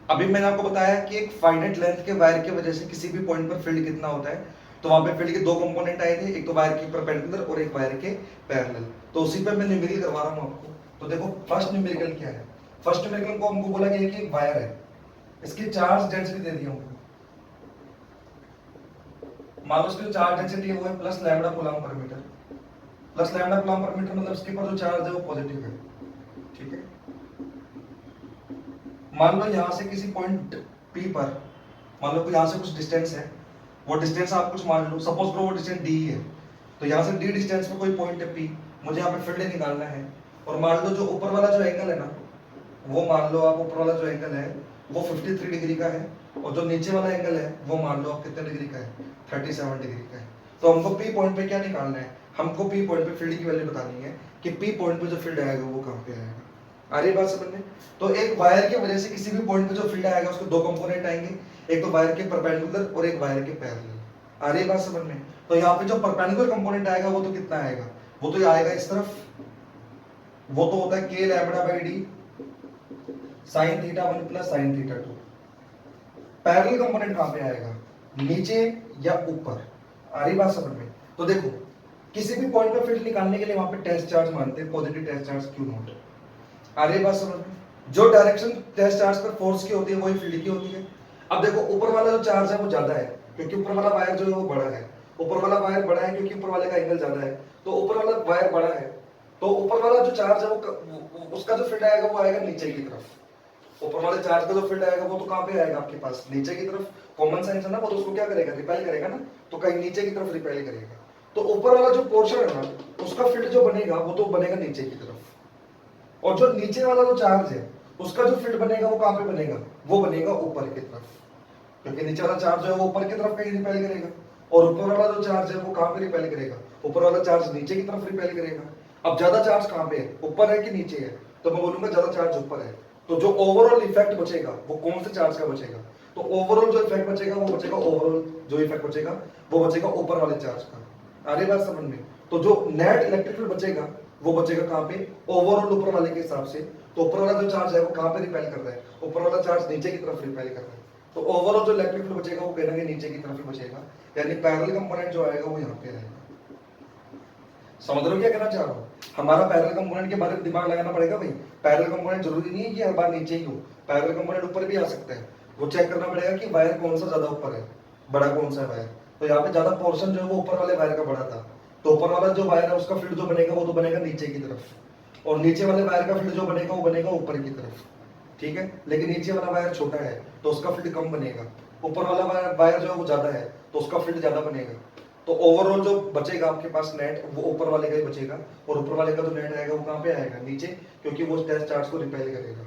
अभी मैंने आपको बताया कि एक फाइनाइट लेंथ के वायर की वजह से किसी भी पॉइंट पर फील्ड कितना होता है, तो वहां पे फील्ड के दो कंपोनेंट आए थे, एक तो वायर के परपेंडिकुलर और एक वायर के पैरेलल। तो उसी पे मैं न्यूमेरिकल करवा रहा हूं आपको। तो देखो फर्स्ट न्यूमेरिकल क्या है। फर्स्ट न्यूमेरिकल को हमको बोला गया कि वायर है, इसकी चार्ज डेंसिटी दे दी हमको। मान लो इसकी चार्ज डेंसिटी है वो है plus lambda coulomb per metre. Plus lambda coulomb per metre मतलब इसके ऊपर जो चार्ज है वो पॉजिटिव है। ठीक है। मान लो यहां से किसी पॉइंट पी पर, मान लो यहां से कुछ डिस्टेंस है, वो डिस्टेंस आप कुछ मान लो, सपोज करो वो डिस्टेंस डी है। तो यहां से डी डिस्टेंस पे कोई पॉइंट है पी, मुझे यहाँ पे फील्ड निकालना है। और मान लो जो ऊपर वाला जो एंगल है ना, वो मान लो आप ऊपर वाला जो एंगल है वो 53 डिग्री का है, और जो नीचे वाला एंगल है वो मान लो आप कितने डिग्री का है, 37 डिग्री का है। तो हमको पी पॉइंट पे क्या निकालना है, हमको पी पॉइंट पे फील्ड की वैल्यू बतानी है कि पी पॉइंट पे जो फील्ड आएगा वो कहाँ पे आएगा। आ रही बात समझ में। तो एक वायर की वजह से किसी भी पॉइंट पे जो फील्ड आएगा उसके दो कंपोनेंट आएंगे, एक तो वायर के परपेंडिकुलर और एक वायर के पैरेलल। आ रही बात समझ में। तो यहाँ पे जो परपेंडिकुलर कंपोनेंट आएगा वो तो कितना आएगा, वो तो आएगा इस तरफ, वो तो होता है के lambda by D sign theta 1 plus sine theta 2। Parallel component कहां पे आएगा, नीचे या ऊपर। आ रही बात समझ में। तो देखो किसी भी पॉइंट पे फील्ड निकालने के लिए वहां पे टेस्ट चार्ज मानते हैं, positive test charge q naught. आ रही बात समझ में। जो डायरेक्शन टेस्ट चार्ज पर फोर्स की होती है वही फील्ड की होती है। अब देखो ऊपर वाला जो चार्ज है वो ज्यादा है क्योंकि ऊपर वाला वायर जो है वो बड़ा है। ऊपर वाला वायर बड़ा है क्योंकि ऊपर वाले का एंगल ज्यादा है, तो ऊपर वाला वायर बड़ा है। तो ऊपर वाला जो चार्ज है वो उसका जो फील्ड आएगा वो आएगा नीचे की तरफ। ऊपर वाले चार्ज का जो फील्ड आएगा वो तो कहां पे आएगा आपके पास, नीचे की तरफ। कॉमन सेंस है ना, वो तो उसको क्या करेगा, रिपेल करेगा ना, तो कहीं नीचे की तरफ रिपेल करेगा। तो ऊपर वाला जो पोर्शन है ना उसका फील्ड जो बनेगा वो तो बनेगा नीचे की तरफ, और जो नीचे वाला जो चार्ज है उसका जो फील्ड बनेगा वो कहां पे बनेगा, वो बनेगा ऊपर की तरफ, क्योंकि नीचे वाला चार्ज है वो ऊपर की तरफ कहीं रिपेल करेगा, और ऊपर वाला जो चार्ज है वो कहां पे रिपेल करेगा, ऊपर वाला चार्ज नीचे की तरफ रिपेल करेगा। अब ज्यादा चार्ज कहां पे है, ऊपर है कि नीचे है, तो मैं बोलूंगा ज्यादा चार्ज ऊपर है। तो जो ओवरऑल इफेक्ट बचेगा वो कौन से चार्ज का बचेगा, तो ओवरऑल जो इफेक्ट बचेगा वो बचेगा, ओवरऑल जो इफेक्ट बचेगा वो बचेगा ऊपर वाले चार्ज का। आ रही बात समझ में। तो जो नेट इलेक्ट्रिक फील्ड बचेगा वो बचेगा कहां पे, ओवरऑल ऊपर वाले के हिसाब से। तो ऊपर वाला जो चार्ज है वो कहां पे रिपेल कर रहा है, ऊपर वाला चार्ज नीचे की तरफ रिपेल कर रहा है। तो ओवरऑल जो इलेक्ट्रिक फील्ड बचेगा वो कहीं नीचे की तरफ ही बचेगा, यानी पैरेलल कंपोनेंट जो आएगा वो यहाँ पे आएगा। समझ रहे हो क्या कहना चाह रहा हूँ। हमारा पैरेलल कंपोनेंट के बारे में दिमाग लगाना पड़ेगा भाई। पैरेलल कंपोनेंट जरूरी नहीं है कि हर बार नीचे ही हो, पैरेलल कंपोनेंट ऊपर भी आ सकता है। वो चेक करना पड़ेगा कि वायर कौन सा ज्यादा ऊपर है, बड़ा कौन सा वायर। तो यहाँ पे ज्यादा पोर्शन जो है वो ऊपर वाले वायर का बड़ा था, तो ऊपर वाला जो वायर है उसका फील्ड जो बनेगा वो तो बनेगा नीचे की तरफ, और नीचे वाले वायर का फील्ड जो बनेगा वो बनेगा ऊपर की तरफ। ठीक है। लेकिन नीचे वाला वायर छोटा है तो उसका फील्ड कम बनेगा, ऊपर वाला वायर जो है वो ज्यादा है तो उसका फील्ड ज्यादा बनेगा। तो ओवरऑल जो बचेगा आपके पास नेट वो ऊपर वाले का ही बचेगा, और ऊपर वाले का जो नेट आएगा वो कहां पे आएगा, नीचे, क्योंकि वो टेस्ट चार्ज को रिपेल करेगा।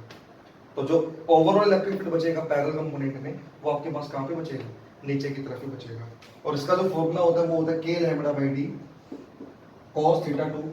तो जो ओवरऑल इलेक्ट्रिक फील्ड बचेगा पैरेलल कंपोनेंट में वो आपके पास कहां पे बचेगा, नीचे की तरफ ही बचेगा। और इसका जो फॉर्मूला होता है वो होता है के lambda by D cos theta 2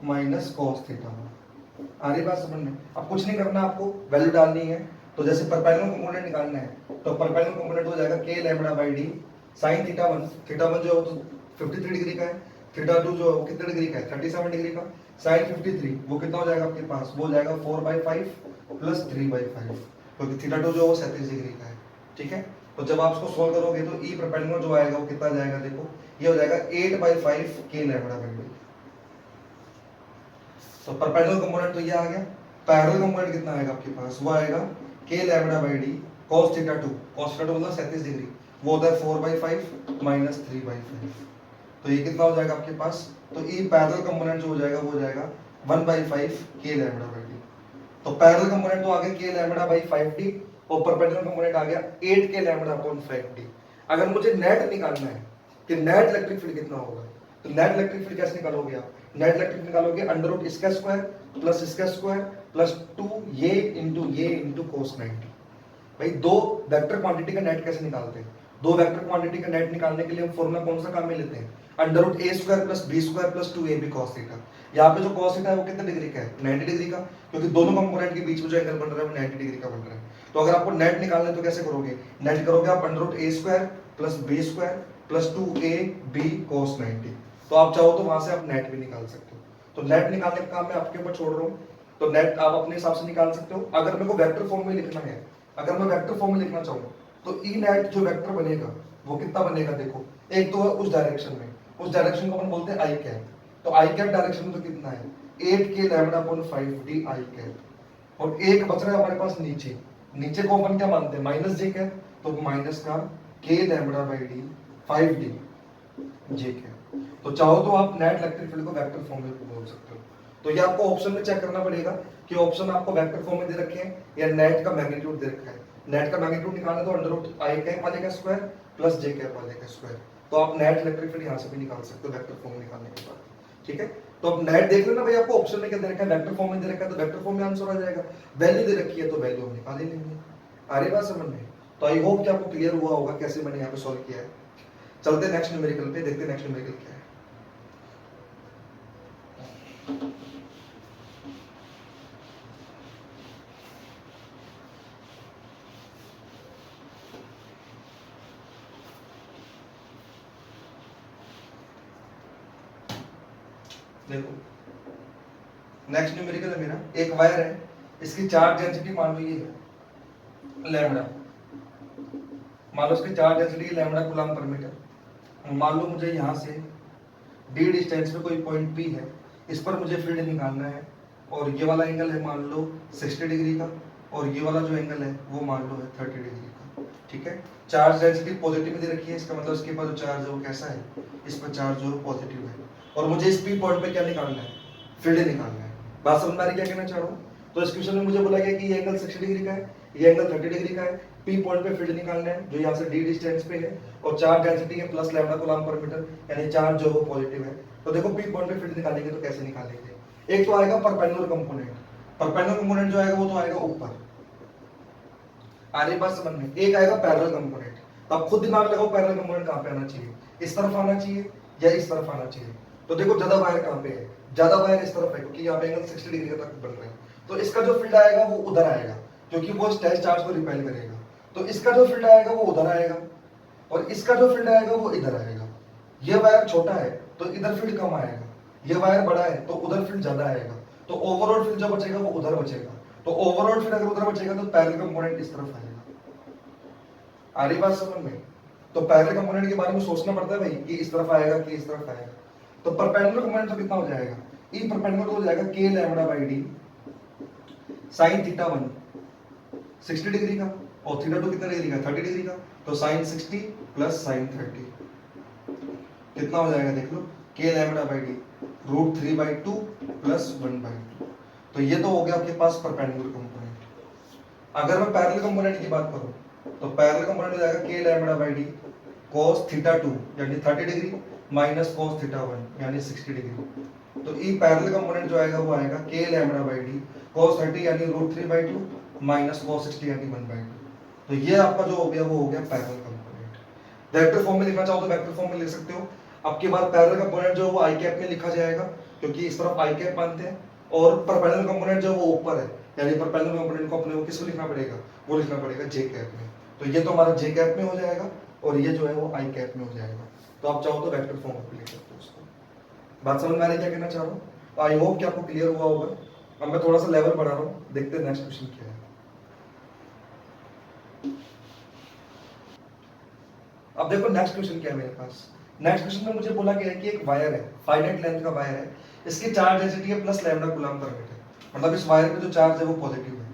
minus cos theta 1। आ रही बात समझ में। अब कुछ नहीं करना, आपको वैल्यू डालनी है। तो जैसे परपेंडिकुलर कंपोनेंट निकालना है तो परपेंडिकुलर कंपोनेंट हो जाएगा के lambda by D sign theta 1। Theta 1 जो है 53 डिग्री का है, थीटा 2 जो है कितने डिग्री का है, 37 डिग्री का। साइन 53 वो कितना हो जाएगा आपके पास, वो हो जाएगा 4/5 प्लस 3/5, क्योंकि थीटा 2 जो है वो 37 डिग्री का है। ठीक है। तो जब आप इसको सोल्व करोगे तो ई परपेंडिकुलर जो आएगा वो कितना जाएगा, देखो ये हो जाएगा 8/5 के लैम्बडा बाई डी। तो परपेंडिकुलर कंपोनेंट तो ये आ गया। पैरेलल कंपोनेंट कितना आएगा आपके पास, वो आएगा के lambda by D cos theta 2, cos theta 2 मतलब 37 डिग्री, वो होता है 4/5 माइनस 3/5। तो ये कितना हो जाएगा आपके पास, तो ये पैरेलल कंपोनेंट जो हो जाएगा वो हो जाएगा 1/5 के लैम्बडा बाई डी। तो पैरेलल कंपोनेंट तो आ गया के लैम्बडा बाई 5d, और परपेंडिकुलर कंपोनेंट आ गया 8 के लैम्बडा अपॉन 5d। अगर मुझे नेट निकालना है कि नेट इलेक्ट्रिक फील्ड कितना होगा, तो नेट इलेक्ट्रिक फील्ड कैसे निकालोगे आप, नेट इलेक्ट्रिक निकालोगे अंडर रूट इसका स्क्वायर प्लस इसका स्क्वायर प्लस 2 ये इंटू cos 90। भाई दो वेक्टर क्वांटिटी का नेट कैसे निकालते हैं, दो वेक्टर क्वांटिटी का नेट निकालने के लिए हम फॉर्मूला कौन सा काम में लेते हैं, under root A square plus B square plus 2ab cos थीटा। यहाँ पे जो cos थीटा है वो कितने डिग्री का है, 90 डिग्री का, क्योंकि दोनों कंपोनेंट के बीच में जो एंगल बन रहा है वो 90 डिग्री का बन रहा है। तो अगर आपको नेट निकालना है तो कैसे करोगे, नेट करोगे आप under root A square plus B square plus 2ab cos 90। तो आप चाहो तो वहां से आप नेट भी निकाल सकते हो। तो नेट निकालने का काम मैं आपके ऊपर छोड़ रहा हूँ। तो नेट आप अपने हिसाब से निकाल सकते हो। अगर मेरे को वेक्टर फॉर्म में लिखना है अगर मैं वेक्टर फॉर्म में लिखना चाहूँ तो ई नेट जो वेक्टर बनेगा वो कितना बनेगा, देखो एक तो है उस डायरेक्शन में, उस डायरेक्शन को अपन बोलते हैं आई कैप। तो आई कैप डायरेक्शन में तो कितना है 8k लैम्डा अपॉन 5d आई कैप, और एक बच रहा है हमारे पास नीचे, नीचे को अपन क्या मानते हैं माइनस जे कैप, तो माइनस का k lambda by D 5d J cap. तो चाहो तो आप नेट इलेक्ट्रिक फील्ड को वेक्टर फॉर्म में बोल सकते हो। तो ये आपको ऑप्शन में चेक करना पड़ेगा कि ऑप्शन आपको वेक्टर फॉर्म में दे रखे हैं या नेट का मैग्नीट्यूड दे रखा है। नेट का मैग्नीट्यूड निकालना तो अंडर रूट आई कैप वाले का स्क्वायर प्लस जे कैप वाले का स्क्वायर। तो आप नेट इलेक्ट्रिक फील्ड यहाँ से भी निकाल सकते हो वेक्टर फॉर्म निकालने के बाद, ठीक है। तो अब नेट देख लेना भाई, आपको ऑप्शन में क्या दे रखा है, वेक्टर फॉर्म में दे रखा है, तो वेक्टर फॉर्म में आंसर आ जाएगा। वैल्यू दे रखी है तो वैल्यू हम निकाल ही लेंगे। आ रही बात समझ में? तो आई होप कि आपको क्लियर हुआ होगा कैसे मैंने यहाँ पे सॉल्व किया है। चलते हैं नेक्स्ट न्यूमेरिकल पे, देखते हैं नेक्स्ट न्यूमेरिकल क्या है। देखो नेक्स्ट न्यूमेरिकल है मेरा, एक वायर है, इसकी चार्ज डेंसिटी मान लो ये है लैम्डा, मान लो इसकी charge density lambda coulomb per metre. मान लो मुझे यहाँ से डी डिस्टेंस पे कोई पॉइंट पी है, इस पर मुझे फील्ड निकालना है, और ये वाला एंगल है मान लो 60 डिग्री का, और ये वाला जो एंगल है वो मान लो है 30 डिग्री का, ठीक है। चार्ज डेंसिटी पॉजिटिव में दे रखी है, इसका मतलब इसके पास जो चार्ज है वो कैसा है, इस पर चार्ज जो पॉजिटिव है, और मुझे इस पी पॉइंट पे क्या निकालना है, फील्ड निकालना है। बात समझ में आ रही क्या कहना चाह रहा हूँ? तो इस क्वेश्चन में मुझे बोला गया कि ये एंगल 60 डिग्री का है, ये एंगल 30 डिग्री का है, पी पॉइंट पे फील्ड निकालना है जो यहाँ से डी डिस्टेंस पे है, और चार्ज डेंसिटी है plus lambda coulomb per metre, यानी चार्ज जो है वो पॉजिटिव है। तो देखो पी पॉइंट पे फील्ड निकालेंगे तो कैसे निकालेंगे, एक तो आएगा परपेंडिकुलर कंपोनेंट, परपेंडिकुलर कंपोनेंट जो आएगा वो तो आएगा ऊपर, आ रही बात समझ में। एक आएगा पैरेलल कंपोनेंट, तो आप खुद दिमाग लगाओ पैरेलल कंपोनेंट कहाँ पे आना चाहिए, इस तरफ आना चाहिए या इस तरफ आना चाहिए। तो देखो ज्यादा वायर कहाँ पे है, ज्यादा वायर इस तरफ है क्योंकि यहाँ पे एंगल 60 डिग्री तक बन रहा है, तो इसका जो फील्ड आएगा वो उधर आएगा क्योंकि वो स्ट्रेच चार्ज को रिपेल करेगा। तो इसका जो फील्ड आएगा वो उधर आएगा, और इसका जो फील्ड आएगा वो इधर आएगा। ये वायर छोटा है तो इधर फील्ड कम आएगा, ये वायर बड़ा है तो उधर फील्ड ज्यादा आएगा, तो ओवरऑल फील्ड जो बचेगा वो उधर बचेगा। तो ओवरऑल फील्ड अगर उधर बचेगा तो पैरेलल कंपोनेंट इस तरफ आएगा। आ रही बात समझ में? तो पैरेलल कंपोनेंट के बारे में सोचना पड़ता है भाई कि इस तरफ आएगा कि इस तरफ आएगा। तो परपेंडिकुलर कंपोनेंट तो कितना हो जाएगा, ई परपेंडिकुलर हो जाएगा k lambda by D sin theta 1 60 degree का, और थीटा 2 कितना डिग्री का 30 डिग्री का, तो sin 60 प्लस sin 30 कितना हो जाएगा देख लो, k lambda by D root 3/2 plus 1/2। तो ये तो हो गया आपके पास परपेंडिकुलर कंपोनेंट। अगर मैं पैरेलल कंपोनेंट की बात करूं तो पैरेलल कंपोनेंट हो जाएगा k lambda by D cos theta 2 यानी 30 डिग्री माइनस cos थीटा 1 यानी 60 डिग्री। तो ई पैरेलल कंपोनेंट जो आएगा वो आएगा k lambda by D cos 30 यानी रूट 3/2 माइनस cos 60 यानी 1/2। तो ये आपका जो हो गया वो हो गया पैरेलल कंपोनेंट। वेक्टर फॉर्म में लिखना चाहो तो वेक्टर फॉर्म में लिख सकते हो। अब के बाद पैरेलल कंपोनेंट जो है वो आई कैप में लिखा जाएगा क्योंकि इस तरफ आई कैप मानते हैं, और परपेंडिकुलर कंपोनेंट जो है वो ऊपर है, यानी परपेंडिकुलर कंपोनेंट को अपने को किसको लिखना पड़ेगा, वो लिखना पड़ेगा जे कैप में। तो ये तो हमारा जे कैप में हो जाएगा और ये जो है वो आई कैप में हो जाएगा। तो आप चाहो तो वेक्टर फॉर्म में लिख सकते हो उसको। बात समझ में आ रही है क्या कहना चाह रहा हूँ? तो आई होप कि आपको क्लियर हुआ होगा। अब मैं थोड़ा सा लेवल बढ़ा रहा हूँ, देखते हैं नेक्स्ट क्वेश्चन क्या है। अब देखो नेक्स्ट क्वेश्चन क्या है मेरे पास। नेक्स्ट क्वेश्चन में मुझे बोला गया है कि एक वायर है, फाइनाइट लेंथ का वायर है, इसकी चार्ज डेंसिटी है plus lambda coulomb per metre, मतलब इस वायर पे जो चार्ज है वो पॉजिटिव है,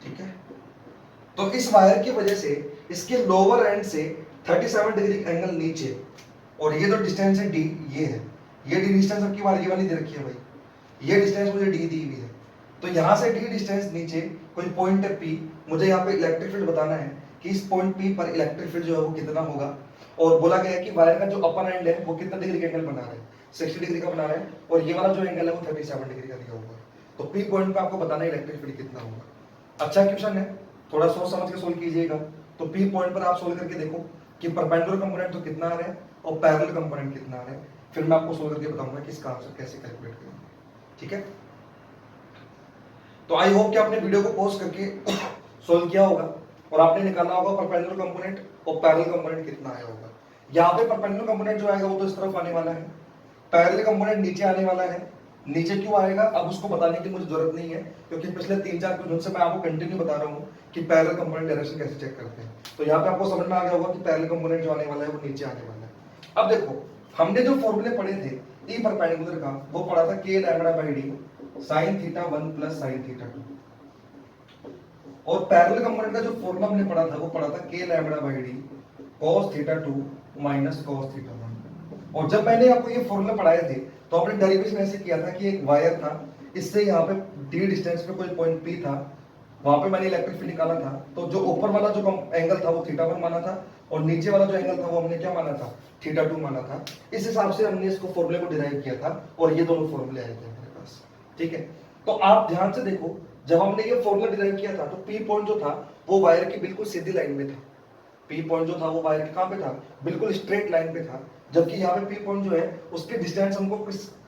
ठीक है। तो इस वायर की वजह से इसके लोअर एंड से 37 डिग्री एंगल नीचे, और ये जो डिस्टेंस है डी, ये है, ये डी डिस्टेंस आपकी वाली वाली दे रखी है भाई, ये डिस्टेंस मुझे डी दी हुई है। तो यहाँ से डी डिस्टेंस नीचे कोई पॉइंट है पी, मुझे यहाँ पे इलेक्ट्रिक फील्ड बताना है कि इस पॉइंट पी पर इलेक्ट्रिक फील्ड जो है वो कितना होगा। और बोला गया है कि वायर का जो अपर एंड है वो कितना डिग्री का एंगल बना रहा है, 60 डिग्री का बना रहा है, और ये वाला जो एंगल है वो 37 डिग्री का दिया हुआ है। तो पी पॉइंट पे आपको बताना है इलेक्ट्रिक फील्ड कितना होगा। अच्छा क्वेश्चन है, थोड़ा सोच समझ के सोल्व कीजिएगा। तो पी पॉइंट पर आप सोल्व करके देखो कि परपेंडिकुलर कंपोनेंट तो कितना आ रहा है और पैरेलल कंपोनेंट कितना आ रहा है, फिर मैं आपको सोल्व करके बताऊंगा कि इसका आंसर कैसे कैलकुलेट करेंगे, ठीक है। तो आई होप कि आपने वीडियो को पॉज करके सोल्व किया होगा और आपने निकालना होगा परपेंडिकुलर कंपोनेंट और पैरेलल कंपोनेंट कितना आया होगा। यहाँ पे परपेंडिकुलर कंपोनेंट जो आएगा वो तो इस तरफ आने वाला है, पैरेलल कंपोनेंट नीचे आने वाला है, नीचे क्यों आएगा अब उसको बताने की मुझे जरूरत नहीं है, क्योंकि पिछले 3-4 क्वेश्चन से मैं आपको कंटिन्यू बता रहा हूँ कि पैरेलल कंपोनेंट डायरेक्शन कैसे चेक करते हैं। तो यहाँ पे आपको समझ में आ गया होगा कि पैरेलल कंपोनेंट जो आने वाला है वो नीचे आने वाला है। अब देखो हमने जो फॉर्मूले पढ़े थे ई परपेंडिकुलर का, वो पढ़ा था k lambda by D sin theta 1 plus sin theta 2, और पैरेलल कंपोनेंट का जो फॉर्मूला हमने पढ़ा था वो पढ़ा था k lambda by D cos theta 2 minus cos theta 1। और जब मैंने आपको ये फॉर्मूला पढ़ाए थे तो आपने डेरिवेशन ऐसे किया था कि एक वायर था, इससे यहाँ पे d डिस्टेंस पे कोई पॉइंट p था, वहां पे मैंने इलेक्ट्रिक फील्ड निकाला था। तो जो ऊपर वाला जो एंगल था वो थीटा 1 माना था, और नीचे वाला जो एंगल था वो हमने क्या माना था, थीटा 2 माना था। इस हिसाब से हमने इसको फॉर्मूले को डिराइव किया था, और ये दोनों फॉर्मूले आए थे हमारे पास। ठीक है, तो आप ध्यान से देखो, जब हमने ये फॉर्मूला डिराइव किया था तो पी पॉइंट जो था वो वायर की बिल्कुल सीधी लाइन में था। पी पॉइंट जो था वो वायर के कहां पे था, बिल्कुल स्ट्रेट लाइन पे था। जबकि यहाँ पे पी पॉइंट जो है उसकी डिस्टेंस हमको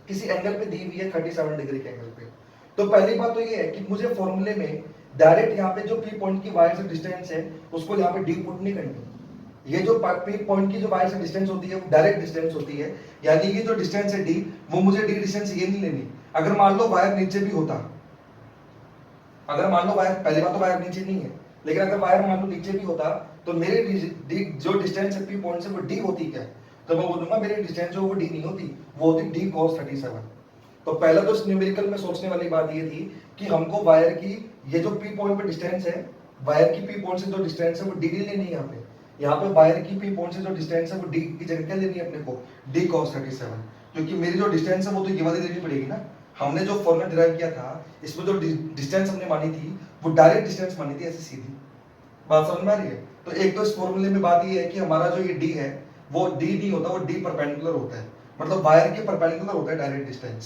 किसी एंगल पे दी हुई है 37 डिग्री के एंगल पे। तो पहली बात तो ये है कि मुझे फॉर्मूले में डायरेक्ट यहाँ पे जो पी पॉइंट की वायर से डिस्टेंस है उसको यहाँ पे डी पुट नहीं करनी। ये जो पी पॉइंट की जो वायर से डिस्टेंस होती है वो डायरेक्ट डिस्टेंस होती है, यानी कि जो डिस्टेंस है डी, वो मुझे डी डिस्टेंस ये नहीं लेनी। अगर मान लो वायर नीचे भी होता, अगर मान लो वायर, पहली बात तो वायर नीचे नहीं है, लेकिन अगर वायर मान लो नीचे भी होता तो मेरे जो डिस्टेंस है पी पॉइंट से वो डी होती क्या, तो मैं बोलूंगा मेरी डिस्टेंस जो वो डी नहीं होती, वो होती डी cos 37। तो पहला तो इस न्यूमेरिकल में सोचने वाली बात ये थी कि हमको वायर की ये जो पी पॉइंट पे डिस्टेंस है, वायर की पी पॉइंट से जो डिस्टेंस है वो डी नहीं लेनी है। यहाँ पे वायर की पी पॉइंट से जो डिस्टेंस है वो डी की जगह क्या लेनी है अपने को, डी cos 37, क्योंकि मेरी जो डिस्टेंस है वो तो ये वाली लेनी पड़ेगी ना। हमने जो फॉर्मूला डिराइव किया था इसमें जो डिस्टेंस हमने मानी थी वो डायरेक्ट डिस्टेंस मानी थी, ऐसे सीधी बात समझ में आ रही है। तो एक तो इस फॉर्मूले में बात ये है कि हमारा जो ये डी है वो डी नहीं होता, वो डी परपेंडिकुलर होता है, मतलब वायर के परपेंडिकुलर होता है डायरेक्ट डिस्टेंस।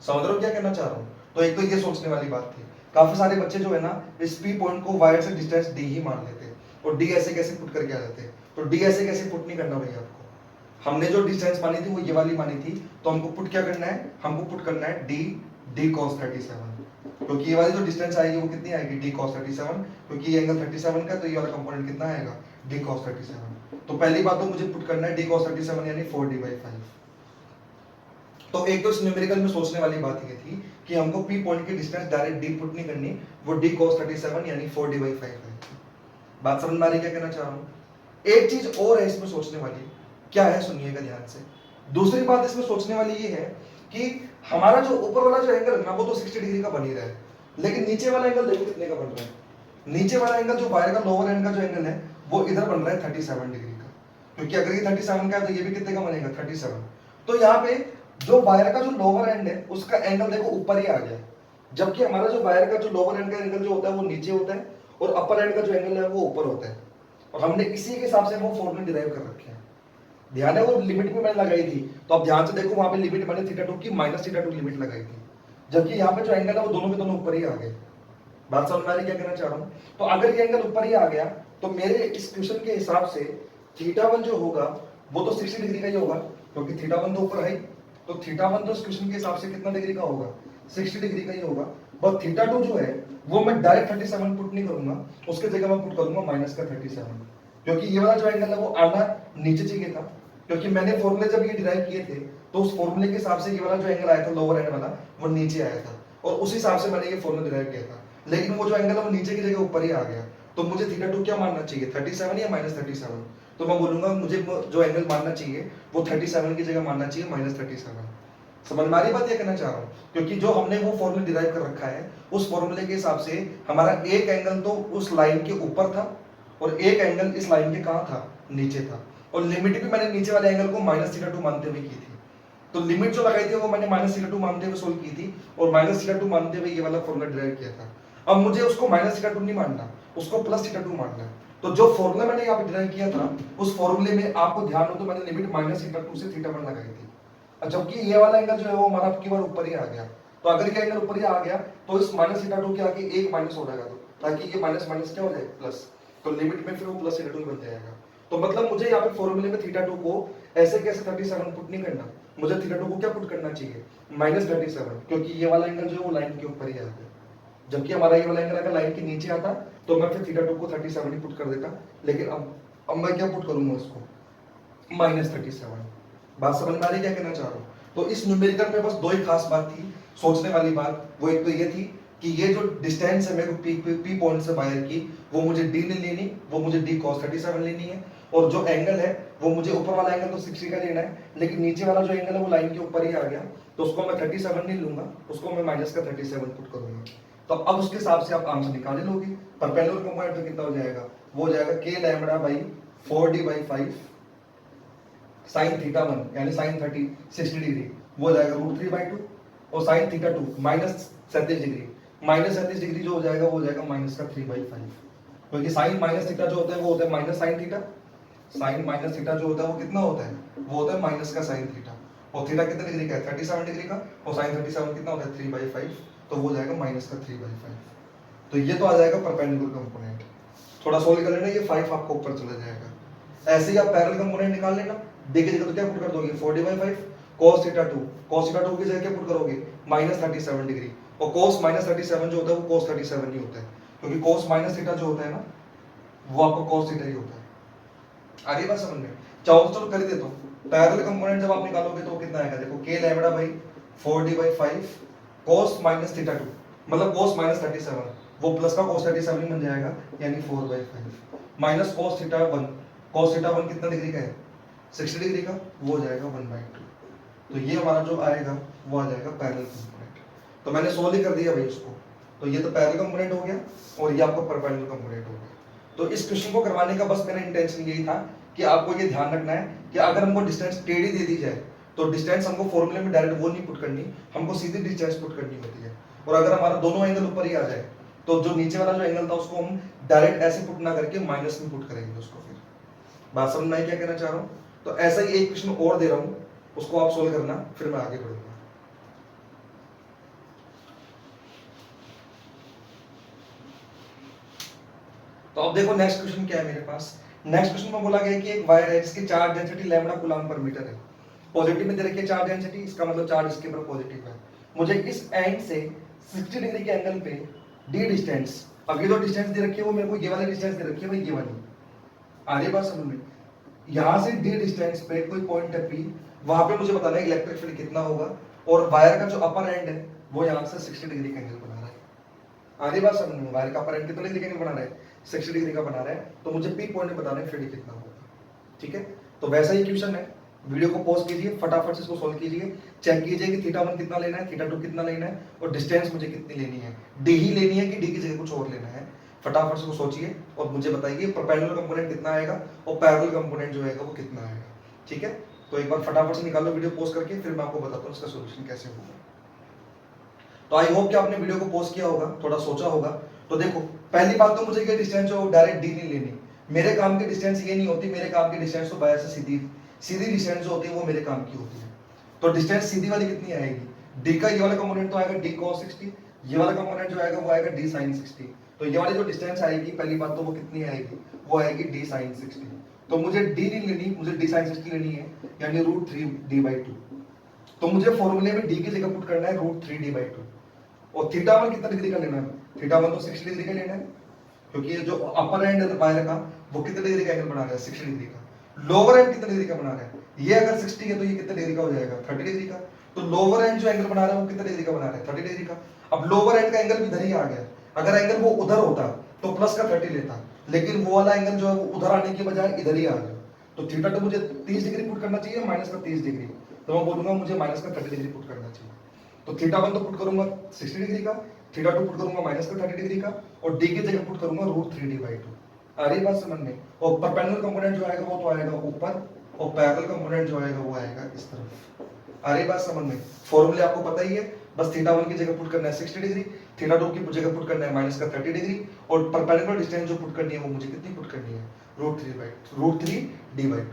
समझ रहे हो क्या कहना चाह रहा हूँ। तो एक तो ये सोचने वाली बात थी। काफी सारे बच्चे जो है ना इस पी पॉइंट को वायर से डिस्टेंस डी ही मान लेते हैं, और डी ऐसे कैसे पुट करके आ जाते हैं। तो डी ऐसे कैसे पुट नहीं करना भैया आपको, हमने जो डिस्टेंस मानी थी वो ये वाली मानी थी, तो हमको पुट क्या करना है, हमको पुट करना है डी cos 37, क्योंकि ये वाली जो डिस्टेंस आएगी वो कितनी आएगी, डी cos 37, क्योंकि ये एंगल 37 का, तो ये वाला कंपोनेंट कितना आएगा, डी cos 37। तो पहली बात तो मुझे पुट करना है डी cos 37 यानी 4d/5। तो एक तो इस न्यूमेरिकल में सोचने वाली बात ये थी कि हमको पी पॉइंट की डिस्टेंस डायरेक्ट डी पुट नहीं करनी, वो डी cos 37 यानी 4d/5 है। बात समझ में आ रही क्या कहना चाह रहा हूँ। एक चीज और है इसमें सोचने वाली, क्या है सुनिएगा ध्यान से। दूसरी बात इसमें सोचने वाली ये है कि हमारा जो ऊपर वाला जो एंगल है ना वो तो 60 डिग्री का बन ही रहा है, लेकिन नीचे वाला एंगल देखो कितने का बन रहा है। नीचे वाला एंगल जो वायर का लोअर एंड का जो एंगल है वो इधर बन रहा है 37 डिग्री का, क्योंकि अगर ये 37 का है तो ये भी कितने का बनेगा, 37। तो यहाँ पे जो वायर का जो लोअर एंड है उसका एंगल देखो ऊपर ही आ गया, जबकि हमारा जो वायर का जो लोअर एंड का एंगल जो होता है वो नीचे होता है, और अपर एंड का जो एंगल है वो ऊपर होता है। और हमने इसी के हिसाब से वो फॉर्मूला डिराइव कर रखे हैं। ध्यान है वो लिमिट भी मैंने लगाई थी, तो आप ध्यान से देखो वहां पे लिमिट मैंने थीटा 2 की माइनस थीटा 2 लिमिट लगाई थी, जबकि यहाँ पे जो एंगल है वो दोनों के दोनों ऊपर ही आ गए। बात समझ में आ रही क्या कहना चाह रहा हूँ। तो अगर ये एंगल ऊपर ही आ गया तो मेरे इस क्वेश्चन के हिसाब से थीटा 1 जो होगा वो तो 60 डिग्री का ही होगा, क्योंकि थीटा 1 तो ऊपर है, तो थीटा 1 तो इस क्वेश्चन के हिसाब से कितना डिग्री का होगा, 60 डिग्री का ही होगा। और थीटा 2 जो है वो मैं डायरेक्ट 37 पुट नहीं करूंगा, उसके जगह मैं पुट करूंगा माइनस का 37, क्योंकि ये वाला जो एंगल है वो आना नीचे चाहिए था, क्योंकि मैंने फॉर्मूले जब ये डिराइव किए थे तो उस फॉर्मूले के हिसाब से ये वाला जो एंगल आया था लोअर एंड वाला वो नीचे आया था, और उस हिसाब से मैंने ये फॉर्मूला डिराइव किया था। लेकिन वो जो एंगल है वो नीचे की जगह ऊपर ही आ गया, तो मुझे थीटा 2 क्या मानना चाहिए, 37 या माइनस 37। तो मैं बोलूंगा मुझे जो एंगल मानना चाहिए वो 37 की जगह मानना चाहिए माइनस 37। समझ में आ रही बात ये कहना चाह रहा हूँ, क्योंकि जो हमने वो फॉर्मूला डिराइव कर रखा है उस फॉर्मूले के हिसाब से हमारा एक एंगल तो उस लाइन के ऊपर था और एक एंगल इस लाइन के कहाँ था, नीचे था। और लिमिट भी मैंने नीचे वाले एंगल को माइनस थीटा 2 मानते हुए की थी, तो लिमिट जो लगाई थी वो मैंने माइनस थीटा 2 मानते हुए सोल्व की थी, और माइनस थीटा 2 मानते हुए ये वाला फॉर्मूला डिराइव किया था। अब मुझे उसको माइनस थीटा 2 नहीं मानना, उसको प्लस थीटा 2 मानना है। तो जो फॉर्मूला मैंने यहाँ पे डिराइव किया था उस फॉर्मूले में आपको ध्यान हो तो मैंने लिमिट माइनस थीटा 2 से थीटा 1 लगाई थी, जबकि ये वाला एंगल जो है वो हमारा आपकी बार ऊपर ही आ गया। तो अगर ये एंगल ऊपर ही आ गया तो इस माइनस थीटा 2 के आगे एक माइनस हो जाएगा, तो ताकि ये माइनस माइनस क्या हो जाए प्लस, तो लिमिट में फिर वो प्लस थीटा 2 बन जाएगा। तो मतलब मुझे यहाँ पे फॉर्मूले में थीटा 2 को ऐसे कैसे 37 पुट नहीं करना, मुझे थीटा 2 को क्या पुट करना चाहिए, माइनस 37, क्योंकि ये वाला एंगल जो है वो लाइन के ऊपर ही आ गया। जबकि हमारा ये वाला एंगल अगर लाइन के नीचे आता तो मैं फिर थीटा 2 को 37 ही पुट कर देता, लेकिन अब मैं क्या पुट करूंगा उसको, माइनस 37। बात समझ में आ रही क्या कहना चाह रहा हूँ। तो इस न्यूमेरिकल में बस दो ही खास बात थी सोचने वाली बात, वो एक तो ये थी कि ये जो डिस्टेंस है मेरे को पी पॉइंट से वायर की, वो मुझे डी नहीं लेनी, वो मुझे डी cos 37 लेनी है, और जो एंगल है वो मुझे ऊपर वाला एंगल तो 60 का लेना है, लेकिन नीचे वाला जो एंगल है वो लाइन के ऊपर ही आ गया, तो उसको मैं 37 नहीं लूंगा, उसको मैं माइनस का 37 पुट करूंगा। तो अब उसके हिसाब से आप आंसर निकाल ही लोगे। परपेंडिकुलर कंपोनेंट तो कितना हो जाएगा, वो हो जाएगा k lambda by 4d/5 sin theta 1 यानी sin 60 डिग्री, वो हो जाएगा √3/2, और sin theta 2 minus 37 degree, minus 37 degree जो हो जाएगा वो हो जाएगा माइनस का 3/5, क्योंकि साइन माइनस थीटा जो होता है वो होता है minus sine theta, sine minus theta जो होता है वो कितना होता है, वो होता है माइनस का साइन थीटा, और थीटा कितने डिग्री का है 37 डिग्री का, और साइन 37 कितना होता है 3/5, तो वो हो जाएगा माइनस का 3/5। तो ये तो आ जाएगा परपेंडिकुलर कंपोनेंट। थोड़ा सोल्व कर लेना, ये 5 आपको ऊपर चला जाएगा। ऐसे ही आप पैरेलल कंपोनेंट निकाल लेना, डी की जगह तो क्या पुट कर दोगे 4d/5 cos theta 2, cos theta 2 की जगह क्या पुट करोगे माइनस 37 डिग्री, और cos माइनस 37 जो होता है वो cos 37 नहीं होता है, क्योंकि cos माइनस थीटा जो होता है ना वो आपको cos थीटा ही होता है। आ रही बात समझ में? चाहो तो चलो कर ही देता हूँ। पैरेलल कंपोनेंट जब आप निकालोगे तो कितना आएगा, देखो k lambda by 4d/5 cos minus theta 2 मतलब cos माइनस 37, वो प्लस का cos 37 ही बन जाएगा, यानी 4/5 minus cos theta 1, cos theta 1 कितना डिग्री का है 60 डिग्री का, वो हो जाएगा 1/2। तो ये हमारा जो आएगा वो आ जाएगा पैरेलल कंपोनेंट। तो मैंने सोल्व ही कर दिया भाई उसको, तो ये तो पैरेलल कंपोनेंट हो गया, और ये आपको परपेंडिकुलर कंपोनेंट हो गया। तो इस क्वेश्चन को करवाने का बस मेरा इंटेंशन यही था कि आपको ये ध्यान रखना है कि अगर हमको डिस्टेंस टेढ़ी दे दी जाए तो डिस्टेंस हमको फॉर्मूले में डायरेक्ट वो नहीं पुट करनी, हमको सीधी डिस्टेंस पुट करनी होती है। और अगर हमारा दोनों एंगल ऊपर ही आ जाए तो जो नीचे वाला जो एंगल था उसको हम डायरेक्ट ऐसे पुट ना करके माइनस में पुट करेंगे उसको। फिर बात समझ में आई क्या कहना चाह रहा हूँ? तो ऐसा ही एक क्वेश्चन और दे रहा हूँ, उसको आप सोल्व करना, फिर मैं आगे बढ़ूंगा। तो अब देखो नेक्स्ट क्वेश्चन क्या है मेरे पास। नेक्स्ट क्वेश्चन में बोला गया कि एक वायर है जिसकी चार्ज डेंसिटी लैम्बडा कूलम्ब पर मीटर है, पॉजिटिव में दे रखी है चार्ज डेंसिटी, इसका मतलब चार्ज इसके ऊपर पॉजिटिव है। मुझे इस एंड से 60 डिग्री के एंगल पे डी डिस्टेंस, अब ये जो डिस्टेंस दे रखी है वो मेरे को ये वाली डिस्टेंस दे रखी है भाई, ये वाली। आ रही बात समझ में? यहां से डी डिस्टेंस पे कोई पॉइंट है पी, वहां पे मुझे बताना है इलेक्ट्रिक फील्ड कितना होगा, और वायर का जो अपर एंड है वो यहां से 60 डिग्री का एंगल बना रहा है। आधी बात समझ में? वायर का अपर एंड कितने डिग्री का एंगल बना रहा है 60 डिग्री का बना रहा है, तो मुझे पी पॉइंट में बताना है फील्ड कितना होगा। ठीक है, तो वैसा ही क्वेश्चन है, वीडियो को पॉज कीजिए, फटाफट से इसको सॉल्व कीजिए, चेक कीजिए कि थीटा 1 कितना लेना है, थीटा 2 कितना लेना है, और डिस्टेंस मुझे कितनी लेनी है, डी ही लेनी है कि डी की जगह कुछ और लेना है। फटाफट से सोचिए और मुझे बताइए परपेंडिकुलर कंपोनेंट कितना आएगा और पैरेलल कंपोनेंट जो आएगा वो कितना आएगा। ठीक है, तो एक बार फटाफट से निकालो वीडियो पॉज करके, फिर मैं आपको बताता हूँ इसका सॉल्यूशन कैसे होगा। तो आई होप कि आपने वीडियो को पॉज किया होगा, थोड़ा सोचा होगा। तो देखो, पहली बात तो मुझे ये डिस्टेंस जो डायरेक्ट डी नहीं लेनी, मेरे काम की डिस्टेंस ये नहीं होती, मेरे काम की डिस्टेंस तो वायर से सीधी सीधी डिस्टेंस जो होती है वो मेरे काम की होती है। तो डिस्टेंस सीधी वाली कितनी आएगी, डी का ये वाला कंपोनेंट तो आएगा डी cos 60, ये वाला कंपोनेंट जो आएगा वो आएगा डी sin 60। तो ये वाली जो डिस्टेंस आएगी पहली बात तो वो कितनी आएगी, वो आएगी डी sin 60। तो मुझे डी नहीं लेनी, मुझे डी sin 60 लेनी है, यानी √3d/2। तो मुझे फॉर्मूले में डी की जगह पुट करना है √3d/2, और थीटा 1 कितना डिग्री का लेना है, थीटा 1 तो 60 डिग्री का लेना है, क्योंकि ये जो अपर एंड है वायर का वो कितने डिग्री का एंगल बना रहा है 60 डिग्री का, लोअर एंड कितने डिग्री का बना रहा है, ये अगर 60 है तो ये कितने डिग्री का हो जाएगा 30 डिग्री का। तो लोअर एंड जो एंगल बना रहा है वो कितने डिग्री का बना रहा है 30 डिग्री का। अब लोअर एंड का एंगल भी इधर ही आ गया, अगर एंगल वो उधर होता तो प्लस का 30 लेता, लेकिन वो वाला एंगल जो है वो उधर आने की बजाय इधर ही आ गया। तो थीटा तो मुझे 30 डिग्री पुट करना चाहिए, माइनस का 30 डिग्री, तो मैं बोलूंगा मुझे माइनस का 30 डिग्री पुट करना चाहिए। तो थीटा 1 तो पुट करूंगा 60 डिग्री का, थीटा 2 पुट करूंगा माइनस का 30 डिग्री का, और डी की जगह पुट करूंगा √3d/2। आ रही बात समझ में? और परपेंडिकुलर कंपोनेंट जो आएगा वो तो आएगा ऊपर, और पैरेलल कंपोनेंट जो आएगा वो आएगा इस तरफ। आ रही बात समझ में? फॉर्मूले आपको पता ही है, बस थीटा 1 की जगह पुट करना है 60 डिग्री, थीटा 2 की जगह पुट करना है माइनस का 30 डिग्री, और परपेंडिकुलर डिस्टेंस जो पुट करनी है वो मुझे कितनी पुट करनी है √3d/2।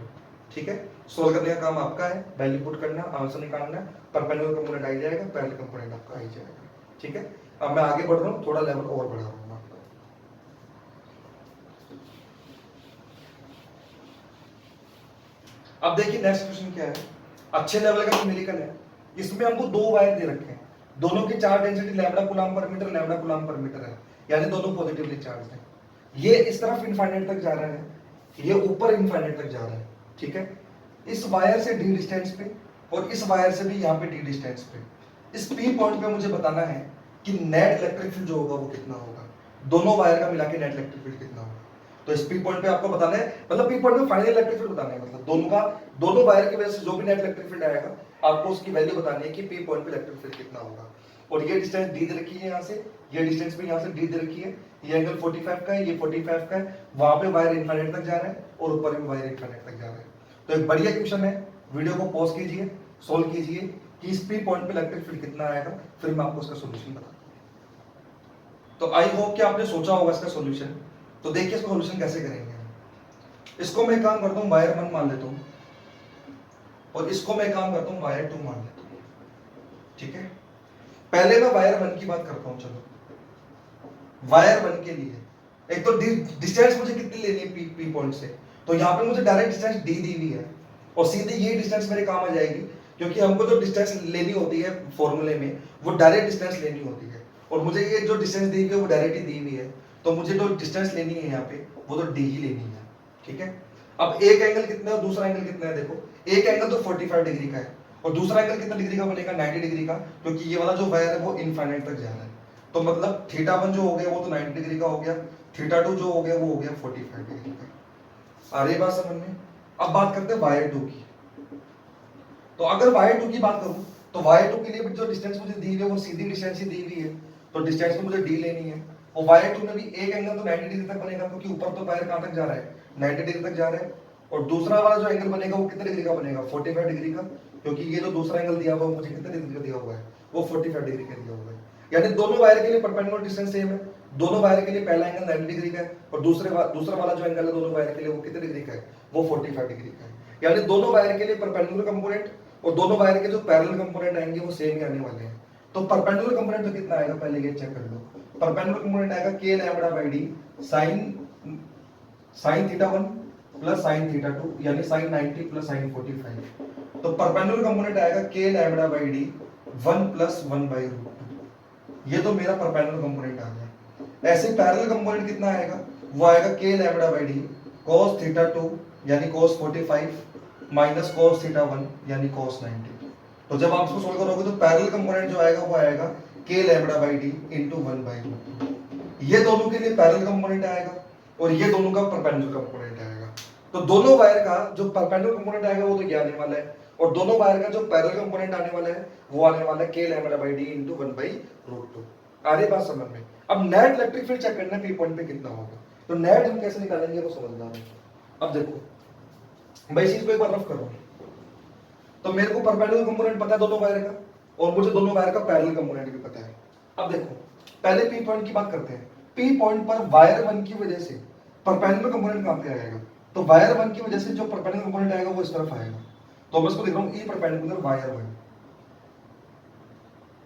ठीक है, सोल्व करने का काम आपका है, वैल्यू पुट करना, आंसर निकालना, परपेंडिकुलर कंपोनेंट आ जाएगा, पैरेलल कंपोनेंट आपका आ जाएगा। ठीक है, अब मैं आगे बढ़ रहा हूँ, थोड़ा लेवल और बढ़ा रहा हूँ। अब देखिए नेक्स्ट क्वेश्चन क्या है, अच्छे लेवल का न्यूमेरिकल है, इसमें हमको दो वायर दे रखे हैं, दोनों की चार्ज डेंसिटी लैम्बडा कूलम्ब पर मीटर लैम्बडा कूलम्ब पर मीटर है, यानी दोनों पॉजिटिवली चार्ज हैं। ये इस तरफ इनफाइनाइट तक जा रहा है, ये ऊपर इनफाइनाइट तक जा रहा है। ठीक है, इस वायर से डी डिस्टेंस पे और इस वायर से भी यहाँ पे डी डिस्टेंस पे। इस पी पॉइंट पे मुझे बताना है कि नेट इलेक्ट्रिक फील्ड जो होगा वो कितना होगा, दोनों वायर का मिला के नेट इलेक्ट्रिक फील्ड कितना होगा। तो इस पी पॉइंट पे आपको बताना है, मतलब पी पॉइंट में फाइनल इलेक्ट्रिक फील्ड बताना है, मतलब दोनों वायर की वजह से जो भी नेट इलेक्ट्रिक फील्ड आएगा आपको उसकी वैल्यू बतानी है कि पी पॉइंट पे इलेक्ट्रिक फील्ड कितना होगा। और ये डिस्टेंस डी दे रखी है यहाँ से, ये डिस्टेंस भी यहाँ से डी दे रखी है, ये एंगल 45 का है, ये 45 का है, वहां पे वायर इनफाइनाइट तक जा रहा है और ऊपर भी वायर इनफाइनाइट तक जा रहा है। तो एक बढ़िया क्वेश्चन है, वीडियो को पॉज कीजिए, सोल्व कीजिए कि इस पी पॉइंट पे इलेक्ट्रिक फील्ड कितना आएगा, फिर मैं आपको उसका सॉल्यूशन बताता हूं। तो आई होप कि आपने सोचा होगा इसका सॉल्यूशन। तो देखिए इसका सॉल्यूशन कैसे करेंगे। इसको मैं काम करता हूं वायर 1 मान लेता हूं और इसको मैं काम करता हूं वायर 2 मान लेता हूं, ठीक है। पहले मैं वायर 1 की बात करता हूं। चलो वायर 1 के लिए एक तो डिस्टेंस मुझे कितनी लेनी है पी पॉइंट से, तो यहाँ पे मुझे डायरेक्ट डिस्टेंस डी दी हुई है और सीधे ये डिस्टेंस मेरे काम आ जाएगी, क्योंकि हमको जो डिस्टेंस लेनी होती है फॉर्मूले में वो डायरेक्ट डिस्टेंस लेनी होती है, और मुझे ये जो डिस्टेंस दी हुई है वो डायरेक्ट ही दी हुई है, तो मुझे जो डिस्टेंस लेनी है यहाँ पे वो तो डी ही लेनी है, ठीक है। अब एक एंगल कितना है और दूसरा एंगल कितना है, देखो एक एंगल तो 45 डिग्री का है और दूसरा एंगल कितना डिग्री का बनेगा, 90 डिग्री का, क्योंकि ये वाला जो वायर है वो इनफाइनाइट तक जा रहा है। तो मतलब θ1 जो हो गया वो तो 90 डिग्री का हो गया, θ2 जो हो गया वो हो गया 45 डिग्री का। आ रही बात समझ में। अब बात करते हैं वायर 2 की। तो अगर वायर 2 की बात करूं तो वायर 2 के लिए जो डिस्टेंस मुझे दी हुई है वो सीधी डिस्टेंस ही दी हुई है, तो डिस्टेंस में मुझे डी लेनी है। और वायर 2 में भी एक एंगल तो 90 डिग्री तक बनेगा, क्योंकि ऊपर तो वायर कहां तक जा रहा है, 90 डिग्री तक जा रहा है, और दूसरा वाला जो एंगल बनेगा वो कितने डिग्री का बनेगा, 45 डिग्री का, क्योंकि ये जो दूसरा एंगल दिया हुआ है मुझे कितने डिग्री का दिया हुआ है, वो 45 डिग्री का दिया हुआ है। यानी दोनों वायर के लिए परपेंडिकुलर डिस्टेंस सेम है, दोनों वायर के लिए पहला एंगल 90 डिग्री का है और दूसरा वाला जो एंगल है दोनों वायर के लिए वो कितने डिग्री का है, वो 45 डिग्री का है। यानी दोनों वायर के लिए परपेंडिकुलर कंपोनेंट और दोनों वायर के जो पैरेलल कंपोनेंट आएंगे वो सेम ही आने वाले हैं। तो परपेंडिकुलर कंपोनेंट तो कितना आएगा, पहले ये चेक कर लो। परपेंडिकुलर कंपोनेंट आएगा k lambda by d sin θ1 plus sin θ2, यानी sin 90 प्लस sin 45। तो परपेंडिकुलर कंपोनेंट आएगा k lambda by d 1 plus 1 by root. ये तो मेरा परपेंडिकुलर कंपोनेंट आ गया। ऐसे पैरेलल कंपोनेंट कितना आएगा, वो आएगा k lambda by d cos θ2 यानी cos 45 माइनस cos θ1 यानी cos 90। तो जब आप इसको सोल्व करोगे तो पैरेलल कंपोनेंट जो आएगा वो आएगा k lambda by d into 1 by root. ये दोनों के लिए पैरेलल कंपोनेंट आएगा और ये दोनों का परपेंडिकुलर कंपोनेंट आएगा। तो दोनों वायर का जो परपेंडिकुलर कंपोनेंट आएगा वो तो ये आने वाला है, और दोनों वायर का जो पैरेलल कंपोनेंट आने वाला है वो आने वाला है k lambda by d into 1 by root 2। आ रही बात समझ में। अब नेट इलेक्ट्रिक फील्ड चेक करना है पी पॉइंट पे कितना होगा, तो नेट हम कैसे निकालेंगे वो समझना है। अब देखो मैं इस चीज को एक बार रफ करूं, तो मेरे को परपेंडिकुलर कंपोनेंट पता है दोनों वायर का, और मुझे दोनों वायर का पैरेलल कंपोनेंट भी पता है। अब देखो पहले पी पॉइंट की बात करते हैं। पी पॉइंट पर वायर 1 की वजह से परपेंडिकुलर कंपोनेंट कहां पे आएगा, तो वायर 1 की वजह से जो परपेंडिकुलर कंपोनेंट आएगा वो इस तरफ आएगा, तो मैं इसको लिख रहा हूं ई परपेंडिकुलर वायर 1।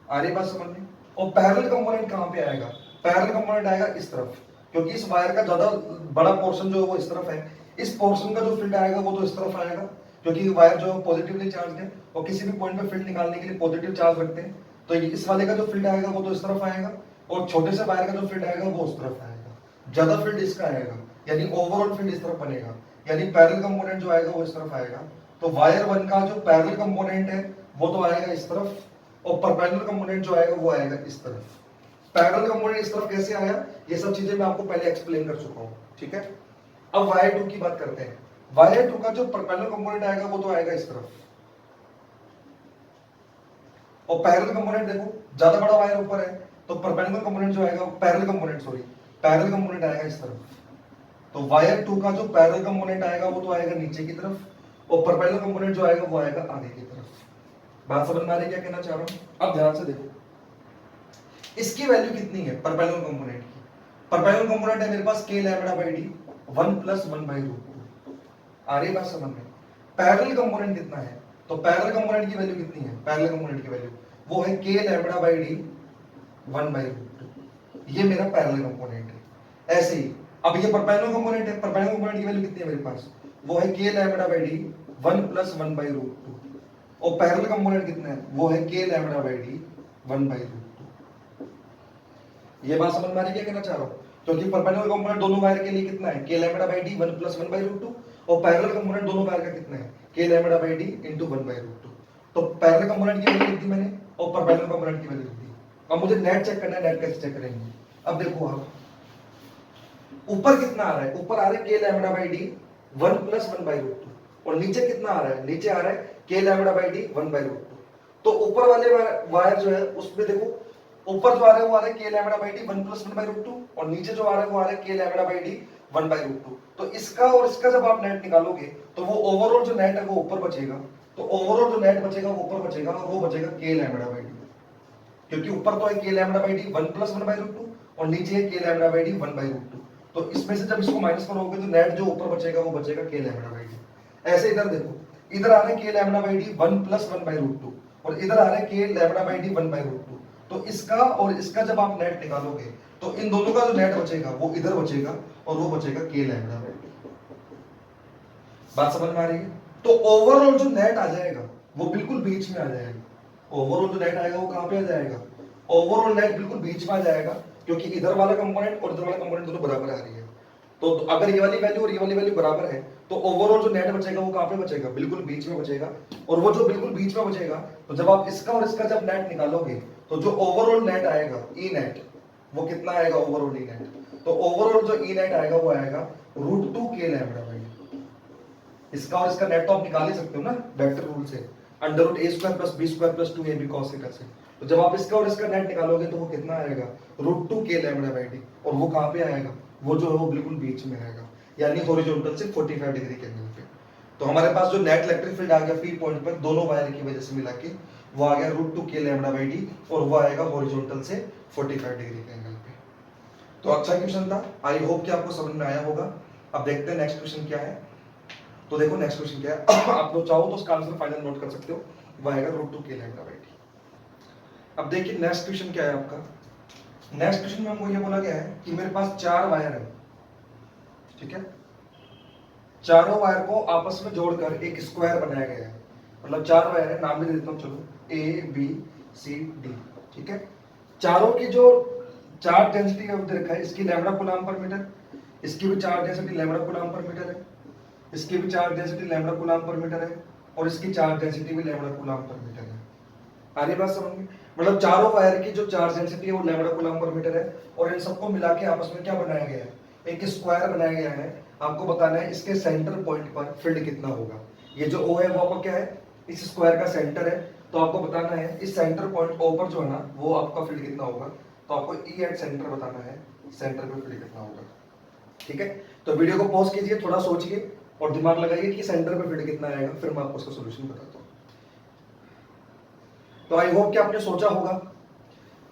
आ रही बात समझ में। और पैरेलल कंपोनेंट कहां पे आएगा, पैरेलल कंपोनेंट आएगा इस तरफ, क्योंकि इस वायर का ज्यादा बड़ा पोर्शन जो है वो इस तरफ है, इस पोर्शन का जो फील्ड आएगा वो तो इस तरफ आएगा, क्योंकि वायर जो पॉजिटिवली चार्ज है और किसी भी पॉइंट पे फील्ड निकालने के लिए पॉजिटिव चार्ज रखते हैं, तो इस वाले का जो फील्ड आएगा वो तो इस तरफ आएगा, और छोटे से वायर का जो फील्ड आएगा वो उस तरफ आएगा, ज्यादा फील्ड इसका आएगा, यानी ओवरऑल फील्ड इस तरफ बनेगा, यानी पैरेलल कंपोनेंट जो आएगा वो इस तरफ आएगा। तो वायर 1 का जो पैरेलल कंपोनेंट है वो तो आएगा इस तरफ, और परपेंडिकुलर कंपोनेंट जो आएगा वो आएगा इस तरफ। पैरेलल कंपोनेंट इस तरफ कैसे आया, ये सब चीजें मैं आपको पहले एक्सप्लेन कर चुका हूं, ठीक है। अब वायर 2 की बात करते हैं। वायर 2 का जो परपेंडिकुलर कंपोनेंट आएगा वो तो आएगा इस तरफ, और पैरेलल कंपोनेंट देखो ज्यादा बड़ा वायर ऊपर है, तो परपेंडिकुलर कंपोनेंट जो आएगा पैरेलल कंपोनेंट आएगा इस तरफ। तो वायर 2 का जो पैरेलल कंपोनेंट आएगा वो तो आएगा नीचे की तरफ, और परपेंडिकुलर कंपोनेंट जो आएगा वो आएगा आगे की तरफ। बात समझ में आ रही है क्या कहना चाह रहा हूं। अब ध्यान से देखो इसकी वैल्यू कितनी है परपेंडिकुलर कंपोनेंट की। परपेंडिकुलर कंपोनेंट है मेरे पास k lambda by d 1 plus 1 by root 2। आ रही बात समझ में। पैरेलल कंपोनेंट कितना है, तो पैरेलल कंपोनेंट की वैल्यू कितनी है, पैरेलल कंपोनेंट की वैल्यू वो है k lambda by d 1 by root 2। ये मेरा पैरेलल कंपोनेंट है। ऐसे ही अब ये परपेंडिकुलर कंपोनेंट है, परपेंडिकुलर कंपोनेंट की वैल्यू कितनी है मेरे पास, वो है k lambda by d 1 plus 1 by root 2, और पैरेलल कंपोनेंट कितना है वो है k lambda by d 1 by root 2। ये बात समझ में आ रही है क्या कहना चाह रहा हूं। क्योंकि परपेंडिकुलर कंपोनेंट दोनों वायर के लिए कितना है k lambda by d 1 plus 1 by root 2, और पैरेलल कंपोनेंट दोनों वायर का कितना है k lambda by d into 1 by root 2। तो पैरेलल कंपोनेंट की वैल्यू लिख दी मैंने और परपेंडिकुलर कंपोनेंट की वैल्यू लिख दी। अब मुझे नेट चेक करना है, नेट कैसे चेक करेंगे? अब देखो आप ऊपर कितना आ रहा है, ऊपर आ रहा है k lambda by D 1 plus 1 by root 2, और नीचे कितना आ रहा है, नीचे आ रहा है k lambda by D 1 by root 2। तो ऊपर वाले वायर जो है उसमें देखो ऊपर जो आ रहा है वो आ रहा है k lambda by D 1 plus 1 by root 2, और नीचे जो आ रहा है वो आ रहा है k lambda by D 1 by root 2। तो इसका और इसका जब आप नेट निकालोगे तो वो ओवरऑल जो नेट है वो ऊपर बचेगा, तो ओवरऑल जो नेट बचेगा वो ऊपर बचेगा और वो बचेगा k लैम्बडा बाई डी, क्योंकि ऊपर तो है k lambda by D 1 plus 1 by root 2 और नीचे है k lambda by D 1 by root 2। तो इसमें से जब इसको माइनस करोगे तो नेट जो ऊपर बचेगा वो बचेगा k लैम्बडा बाई डी। ऐसे इधर देखो, इधर आ रहा है k lambda by D 1 plus 1 by root 2 और इधर आ रहा है k lambda by D 1 by root 2। तो इसका और इसका जब आप नेट निकालोगे तो इन दोनों का जो नेट बचेगा वो इधर बचेगा और वो बचेगा k लैम्बडा बाई डी। बात समझ में आ रही है? तो ओवरऑल जो नेट आ जाएगा वो बिल्कुल बीच में आ जाएगा। ओवरऑल जो नेट आएगा वो कहां पे आ जाएगा? ओवरऑल नेट बिल्कुल बीच में आ जाएगा, क्योंकि इधर वाला कंपोनेंट और इधर वाला कंपोनेंट दोनों बराबर आ रही है। तो अगर ये वाली वैल्यू और ये वाली वैल्यू बराबर है तो ओवरऑल जो नेट बचेगा वो कहां पे बचेगा? बिल्कुल बीच में बचेगा। और वो जो बिल्कुल बीच में बचेगा तो जब आप इसका और इसका जब नेट निकालोगे तो जो ओवरऑल नेट आएगा ई नेट वो कितना आएगा? Overall E net. तो ओवरऑल जो ई नेट आएगा वो आएगा √2 k लैम्बडा बाई डी। इसका और इसका नेट तो आप निकाल ही सकते हो ना वेक्टर रूल से, √a² + b² + 2ab cos theta से। तो जब आप इसका और इसका नेट निकालोगे तो वो कितना आएगा? √2 k लैम्बडा बाई डी। और वो कहां पे आएगा? वो जो है वो बिल्कुल बीच में आएगा, यानी हॉरिजॉन्टल से 45 डिग्री के एंगल पे। तो हमारे पास जो नेट इलेक्ट्रिक फील्ड आ गया P पॉइंट पर दोनों वायर की वजह से मिला के वो आ गया √2 k लैम्बडा बाई डी और वो आएगा हॉरिजॉन्टल से 45 डिग्री के एंगल पे। तो अच्छा क्वेश्चन था, आई होप कि आपको समझ में आया होगा। अब देखते हैं नेक्स्ट क्वेश्चन क्या है। तो देखो नेक्स्ट क्वेश्चन क्या है आप लोग चाहो तो उसका आंसर फाइनल नोट कर सकते हो, वो आएगा √2 k लैम्बडा बाई डी। अब देखिए नेक्स्ट क्वेश्चन क्या है आपका। नेक्स्ट क्वेश्चन में हमको ये बोला गया है कि मेरे पास 4 वायर है, ठीक है, चारों वायर को आपस में जोड़कर एक स्क्वायर बनाया गया है। मतलब 4 वायर है, नाम भी दे देता हूं चलो, A B C D, ठीक है। चारों की जो चार्ज डेंसिटी है रखा है, इसकी लैम्बडा कूलम्ब पर मीटर, इसकी भी चार्ज डेंसिटी लैम्बडा कूलम्ब पर मीटर है, इसकी भी चार्ज डेंसिटी लैम्बडा कूलम्ब पर मीटर है, और इसकी चार्ज डेंसिटी भी लैम्बडा कूलम्ब पर मीटर है। आ रही बात समझ में? मतलब चारों वायर की जो चार्ज डेंसिटी है वो लैम्बडा कूलम्ब पर मीटर है, और इन सबको मिला के आपस में क्या बनाया गया है? एक स्क्वायर बनाया गया है। आपको बताना है इसके सेंटर पॉइंट पर फील्ड कितना होगा। ये जो O है वो आपका क्या है? इस स्क्वायर का सेंटर है। तो आपको बताना है इस सेंटर पॉइंट O पर जो है ना वो आपका फील्ड कितना होगा। तो आपको E एट सेंटर बताना है, सेंटर पे फील्ड कितना होगा, ठीक है। तो वीडियो को पॉज कीजिए, थोड़ा सोचिए और दिमाग लगाइए कि सेंटर पे फील्ड कितना आएगा, फिर मैं आपको उसका सोल्यूशन बताता हूँ। तो आई होप कि आपने सोचा होगा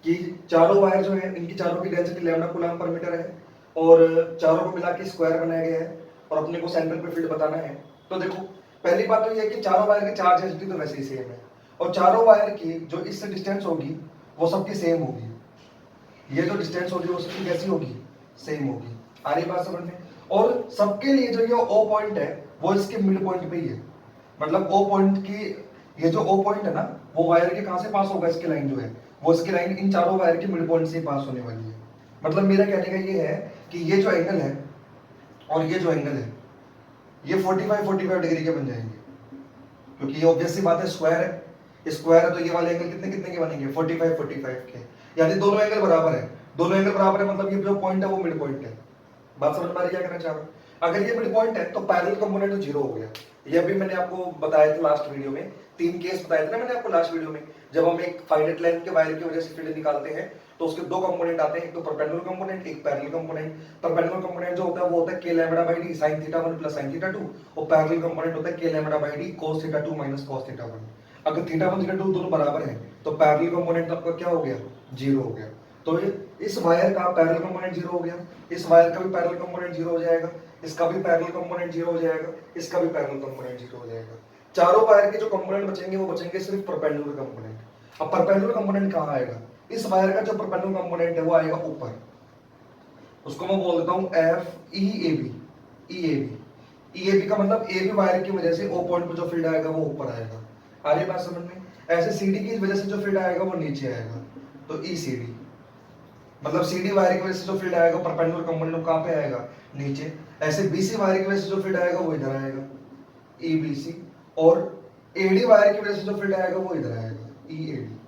कि चारों वायर जो है इनकी चारों की डेंसिटी लैम्बडा कूलम्ब पर मीटर है और चारों को मिला के स्क्वायर बनाया गया है और अपने को सेंटर पे फील्ड बताना है। तो देखो पहली बात तो ये है कि चारों वायर की चार्ज डेंसिटी तो वैसे ही सेम है, और चारों वायर की जो इससे डिस्टेंस होगी वो सबकी सेम होगी। ये जो डिस्टेंस होगी वो सबकी कैसी होगी? सेम होगी। आ रही बात समझ में? और सबके लिए जो ये O पॉइंट है वो इसके मिड पॉइंट पे ही है। मतलब O पॉइंट की ये जो O पॉइंट है ना वो वायर के कहां से पास होगा? इसकी लाइन जो है वो इसकी लाइन इन चारों वायर के मिड पॉइंट से पास होने वाली है। मतलब मेरा कहने का ये है कि ये जो एंगल है और ये जो एंगल है ये 45 डिग्री के बन जाएंगे, क्योंकि ये ऑब्वियस सी बात है स्क्वायर है, स्क्वायर है तो ये वाले एंगल कितने कितने के बनेंगे? 45 के, यानी दोनों एंगल बराबर है। दोनों एंगल बराबर है मतलब ये जो पॉइंट है वो मिड पॉइंट है। बात समझ में आ रही है क्या कहना चाह रहा हूं? अगर ये मिड पॉइंट है तो पैरेलल कंपोनेंट तो जीरो हो गया। ये भी मैंने आपको बताया था लास्ट वीडियो में, 3 केस बताए थे ना मैंने आपको लास्ट वीडियो में। जब हम एक फाइनाइट लेंथ के वायर की वजह से फील्ड निकालते हैं तो उसके 2 कंपोनेंट आते हैं, एक तो परपेंडिकुलर कंपोनेंट, एक पैरेलल कंपोनेंट। परपेंडिकुलर कंपोनेंट जो होता है वो होता है k lambda by D sin θ1 + sin θ2, और पैरेलल कंपोनेंट होता है k lambda by D cos θ2 - cos θ1। अगर θ1 θ2 दोनों बराबर हैं तो पैरेलल कंपोनेंट आपका क्या हो गया? जीरो हो गया। तो इस वायर का पैरेलल कंपोनेंट जीरो हो गया, इस वायर का भी पैरेलल कंपोनेंट जीरो हो जाएगा, इसका भी पैरेलल कंपोनेंट जीरो हो जाएगा, इसका भी पैरेलल कंपोनेंट जीरो हो जाएगा। चारों वायर के जो कंपोनेंट बचेंगे वो बचेंगे सिर्फ परपेंडिकुलर कंपोनेंट। अब परपेंडिकुलर कंपोनेंट कहां आएगा? इस वायर का जो परपेंडिकुलर कंपोनेंट है वो आएगा ऊपर, उसको मैं बोल देता हूं FEAB। EAB का मतलब AB वायर की वजह से O पॉइंट पे जो फील्ड आएगा वो ऊपर आएगा। आ रही बात समझ में? ऐसे CD की वजह से जो फील्ड आएगा वो नीचे आएगा, तो ECD। मतलब CD वायर की वजह से जो फील्ड आएगा परपेंडिकुलर कंपोनेंट कहां पे आएगा? नीचे। ऐसे BC वायर की वजह से जो फील्ड आएगा वो इधर आएगा, EBC। और एडी वायर की वजह से जो फील्ड आएगा वो इधर आएगा, ई एडी।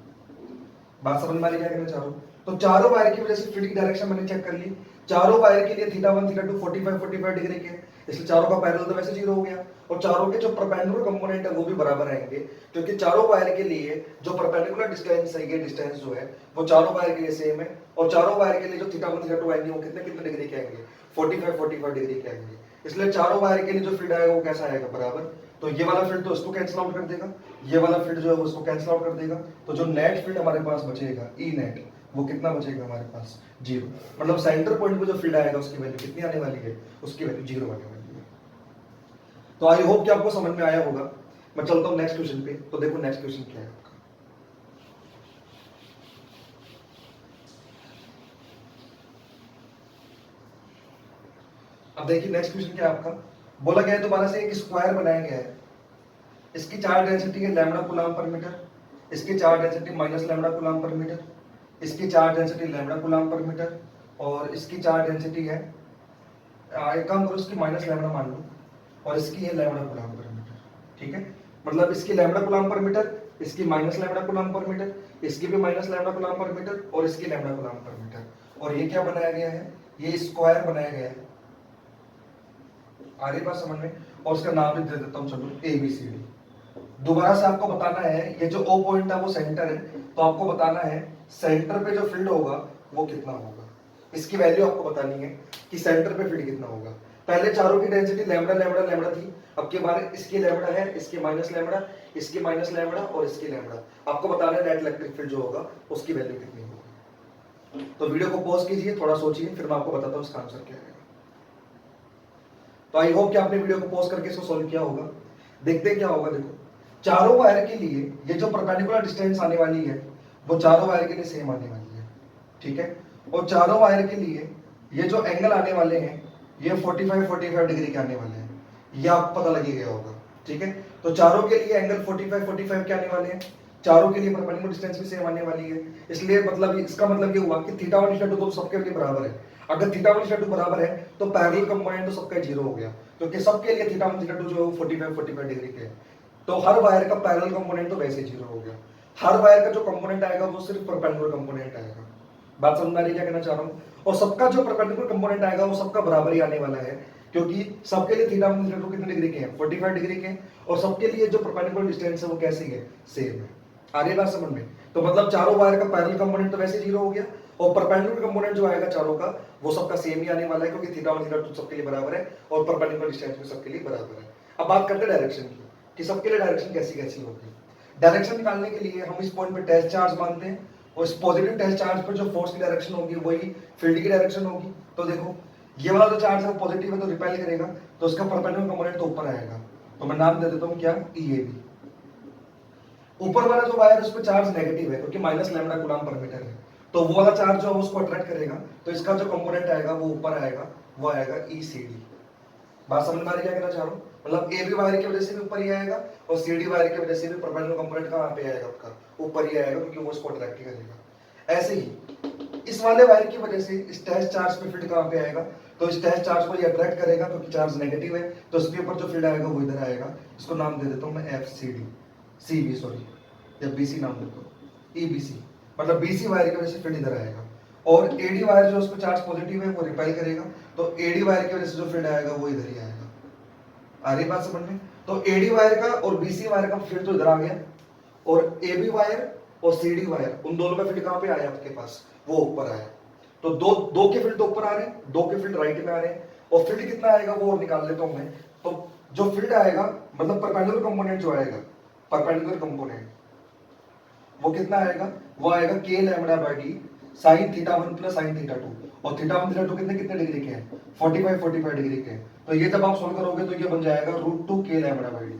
बात समझ में आ रही क्या कहना चाह रहा हूँ? तो चारों वायर की वजह से फील्ड की डायरेक्शन मैंने चेक कर ली। चारों वायर के लिए थीटा 1 थीटा 2 45 डिग्री के, इसलिए चारों का पैरेलल तो वैसे जीरो हो गया। और चारों के जो परपेंडिकुलर कंपोनेंट है वो भी बराबर आएंगे, क्योंकि चारों वायर के लिए जो परपेंडिकुलर डिस्टेंस है, ये डिस्टेंस जो है वो चारों वायर के लिए सेम है। और चारों वायर के लिए जो थीटा 1 थीटा 2 आएंगे वो कितने कितने डिग्री के आएंगे? 45 डिग्री के आएंगे। इसलिए चारों वायर के लिए जो फील्ड आएगा वो कैसा आएगा? बराबर। तो ये वाला फील्ड तो इसको कैंसिल आउट कर देगा, ये वाला फील्ड जो है उसको कैंसिल आउट कर देगा। तो जो नेट फील्ड हमारे पास बचेगा, ई नेट, वो कितना बचेगा हमारे पास? जीरो। मतलब सेंटर पॉइंट पे जो फील्ड आएगा उसकी वैल्यू कितनी आने वाली है? उसकी वैल्यू जीरो आने वाली है। तो आई होप कि आपको समझ में आया होगा। मैं चलता हूं नेक्स्ट क्वेश्चन पे। तो देखो नेक्स्ट क्वेश्चन क्या है आपका। अब देखिए नेक्स्ट क्वेश्चन क्या है आपका। बोला गया है दोबारा से एक स्क्वायर बनाया गया है, इसकी चार्ज डेंसिटी है लैम्बडा कूलम पर मीटर, इसकी charge density minus lambda coulomb per metre, इसकी charge density lambda coulomb per metre, और इसकी चार्ज डेंसिटी है, एक काम करो इसकी माइनस लैम्बडा मान लो, और इसकी है लैम्बडा कूलम पर मीटर। ठीक है, मतलब इसकी लैम्बडा कूलम पर मीटर, इसकी minus lambda coulomb per metre, इसकी भी minus lambda coulomb per metre, और इसकी लैम्बडा कूलम पर मीटर। और ये क्या बनाया गया है? ये स्क्वायर बनाया गया है। आ रही बात समझ में? और उसका नाम भी दे देता हूँ, चलो ABCD। दोबारा से आपको बताना है, ये जो O पॉइंट है वो सेंटर है, तो आपको बताना है सेंटर पे जो फील्ड होगा वो कितना होगा। इसकी वैल्यू आपको बतानी है कि सेंटर पे फील्ड कितना होगा। पहले चारों की डेंसिटी लैम्बडा लैम्बडा लैम्बडा थी, अब के बारे इसकी लैम्बडा है, इसकी माइनस लैम्बडा, इसकी माइनस लैम्बडा और इसकी लैम्बडा। आपको बताना है नेट इलेक्ट्रिक फील्ड जो होगा उसकी वैल्यू कितनी होगी। तो वीडियो को पॉज कीजिए, थोड़ा सोचिए, फिर मैं आपको बताता हूँ इसका आंसर क्या है। तो आई होप कि आपने वीडियो को पॉज करके इसको सॉल्व किया होगा। देखते हैं क्या होगा। देखो चारों वायर के लिए ये जो परपेंडिकुलर डिस्टेंस आने वाली है वो चारों वायर के लिए सेम आने वाली है। ठीक है, और चारों वायर के लिए ये जो एंगल आने वाले हैं ये 45 डिग्री के आने वाले हैं, ये आपको पता लग ही गया होगा। ठीक है, तो चारों के लिए एंगल 45 के आने वाले हैं, चारों के लिए परपेंडिकुलर डिस्टेंस भी सेम आने वाली है। इसलिए मतलब इसका मतलब ये हुआ कि थीटा 1 थीटा 2 तो सबके लिए बराबर है। अगर थीटा 1 थीटा 2 बराबर है तो पैरेलल कंपोनेंट तो सबका जीरो हो गया, क्योंकि सबके लिए थीटा 1 थीटा 2 जो है वो 45 डिग्री के है। तो हर वायर का पैरेलल कंपोनेंट तो वैसे जीरो हो गया। हर वायर का जो कंपोनेंट आएगा वो सिर्फ परपेंडिकुलर कंपोनेंट आएगा। बात समझ में आ रही है क्या कहना चाह रहा हूँ? और सबका जो परपेंडिकुलर कंपोनेंट आएगा वो सबका बराबर ही आने वाला है, क्योंकि सबके लिए थीटा 1 थीटा 2 कितने डिग्री के हैं? 45 डिग्री के। और सबके लिए जो परपेंडिकुलर डिस्टेंस है वो कैसी है? सेम है। आ रही है बात समझ में? तो मतलब चारों वायर का पैरेलल कंपोनेंट तो वैसे जीरो हो गया, और परपेंडिकुलर कंपोनेंट जो आएगा चारों का वो सबका सेम ही आने वाला है, क्योंकि थीटा 1 थीटा 2 सबके लिए बराबर है और परपेंडिकुलर डिस्टेंस भी सबके लिए बराबर है। अब बात करते हैं डायरेक्शन की, कि सबके लिए डायरेक्शन कैसी कैसी होगी। डायरेक्शन निकालने के लिए हम इस पॉइंट पे टेस्ट चार्ज मानते हैं, और इस पॉजिटिव टेस्ट चार्ज पर जो फोर्स की डायरेक्शन होगी वही फील्ड की डायरेक्शन होगी। तो देखो ये वाला जो चार्ज है वो पॉजिटिव है तो रिपेल करेगा, तो उसका परपेंडिकुलर कंपोनेंट तो ऊपर आएगा। तो मैं नाम दे देता हूँ क्या? EAB। ऊपर वाला जो वायर है उस पर चार्ज नेगेटिव है, क्योंकि minus lambda coulomb per metre है, तो वो वाला चार्ज जो है उसको अट्रैक्ट करेगा, तो इसका जो कंपोनेंट आएगा वो ऊपर आएगा, वो आएगा ECD। बात समझ में आ रही है क्या कहना चाह रहा हूँ? मतलब AB वायर की वजह से भी ऊपर ही आएगा, और CD वायर की वजह से भी परपेंडिकुलर कंपोनेंट कहाँ पे आएगा? आपका ऊपर ही आएगा, क्योंकि वो उसको अट्रैक्ट करेगा। ऐसे ही इस वाले वायर की वजह से इस टेस्ट चार्ज पे फील्ड कहाँ पे आएगा? तो इस टेस्ट चार्ज को ये अट्रैक्ट करेगा, क्योंकि चार्ज नेगेटिव है, तो इसके ऊपर जो फील्ड आएगा वो इधर आएगा। इसको नाम दे देता हूँ मैं CB सॉरी, या BC नाम देता हूँ, EBC। मतलब BC वायर की वजह से फील्ड इधर आएगा, और AD वायर जो उसको चार्ज पॉजिटिव है वो रिपेल करेगा, तो AD वायर की वजह से जो फील्ड आएगा वो इधर ही आएगा। आ रही बात समझ में? तो AD वायर का और BC वायर का फील्ड तो इधर आ गया, और AB वायर और CD वायर उन दोनों का फील्ड कहाँ पे आया आपके पास? वो ऊपर आया। तो दो दो के फील्ड तो ऊपर आ रहे हैं, दो के फील्ड राइट में आ रहे हैं, और फील्ड कितना आएगा वो और निकाल लेता हूं मैं। तो जो फील्ड आएगा मतलब परपेंडिकुलर कंपोनेंट जो आएगा, परपेंडिकुलर कंपोनेंट वो कितना आएगा? वो आएगा K lambda by D sine theta 1 plus sine theta 2, और थीटा 1 थीटा 2 कितने कितने डिग्री के हैं? 45 डिग्री के हैं। तो ये जब आप सोल्व करोगे तो ये बन जाएगा √2 K लैम्बडा बाय D,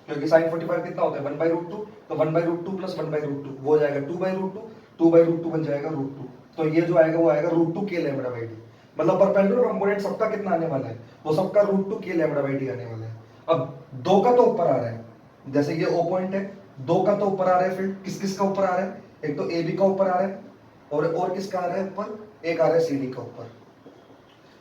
क्योंकि साइन 45 कितना होता है? 1/√2, तो 1/√2 प्लस 1/√2 वो हो जाएगा 2/√2, 2/√2 बन जाएगा √2। तो ये जो आएगा वो आएगा √2 K लैम्बडा बाय D। मतलब परपेंडिकुलर कंपोनेंट सबका कितना आने वाला है? वो सबका √2 K लैम्बडा बाय D आने वाला है। अब दो का तो ऊपर आ रहा है, जैसे ये O पॉइंट है, दो का तो ऊपर आ रहा है फील्ड। किस किस का ऊपर आ रहा है? एक तो AB का ऊपर आ रहा है, और किसका आ रहा है ऊपर? एक आ रहा है CD का ऊपर।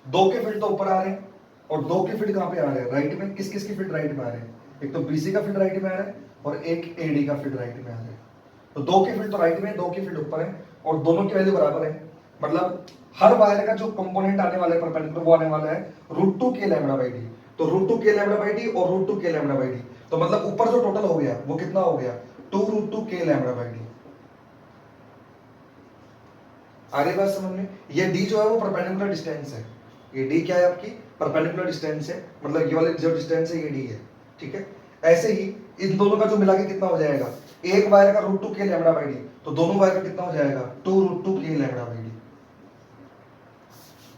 दो के फील्ड तो ऊपर आ रहे हैं, और दो के फील्ड कहां पे आ रहे हैं? राइट में। किस किस की फील्ड राइट में आ रहे हैं? एक तो BC का फील्ड राइट में आ रहा है, और एक एडी का फील्ड राइट में आ जाए। तो दो की फील्ड तो राइट में है, दो की फील्ड ऊपर है और दोनों की वैल्यू बराबर है। मतलब हर वायर का जो कंपोनेंट आने वाला है परपेंडिकुलर वो आने वाला है √2 k लैम्डा बाई डी। तो √2 k लैम्डा बाई डी और √2 k लैम्डा बाई डी, तो मतलब ऊपर जो टोटल हो गया वो कितना हो गया 2√2 k लैम्डा बाई डी। आ रही बात समझ में? ये डी जो है वो परपेंडिकुलर डिस्टेंस है, ये डी क्या है आपकी परपेंडिकुलर डिस्टेंस है, मतलब ये वाले जो डिस्टेंस है ये डी है, ठीक है। ऐसे ही इन दोनों का जो मिला के कितना हो जाएगा, एक वायर का √2 k लैम्डा बाई डी, तो दोनों वायर का कितना हो जाएगा 2√2 k लैम्डा बाई डी।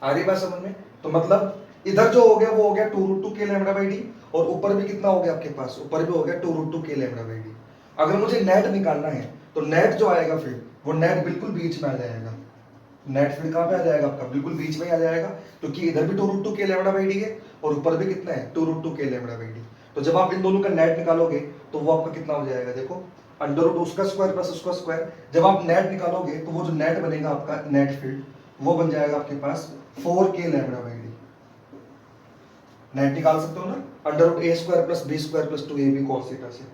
आ रही बात समझ में? तो मतलब इधर जो हो गया वो हो गया 2√2 k लैम्डा बाई डी और ऊपर भी कितना हो गया आपके पास, ऊपर भी हो गया 2√2 k लैम्डा बाई डी। अगर मुझे नेट निकालना है तो नेट जो आएगा फिर वो नेट बिल्कुल बीच में आ जाएगा। नेट फील्ड कहां पे आ जाएगा आपका, बिल्कुल बीच में आ जाएगा, क्योंकि इधर भी 2√2 k लैम्डा बाई डी है और ऊपर भी कितना है 2√2 k लैम्डा बाई डी। तो जब आप इन दोनों का नेट निकालोगे तो वो आपका कितना हो जाएगा, देखो √2 उसका स्क्वायर प्लस उसका स्क्वायर। जब आप नेट निकालोगे तो वो जो नेट बनेगा आपका नेट फील्ड वो बन जाएगा आपके पास 4k lambda by D. Net निकाल सकते हो ना √a² plus b² plus 2ab cos theta से।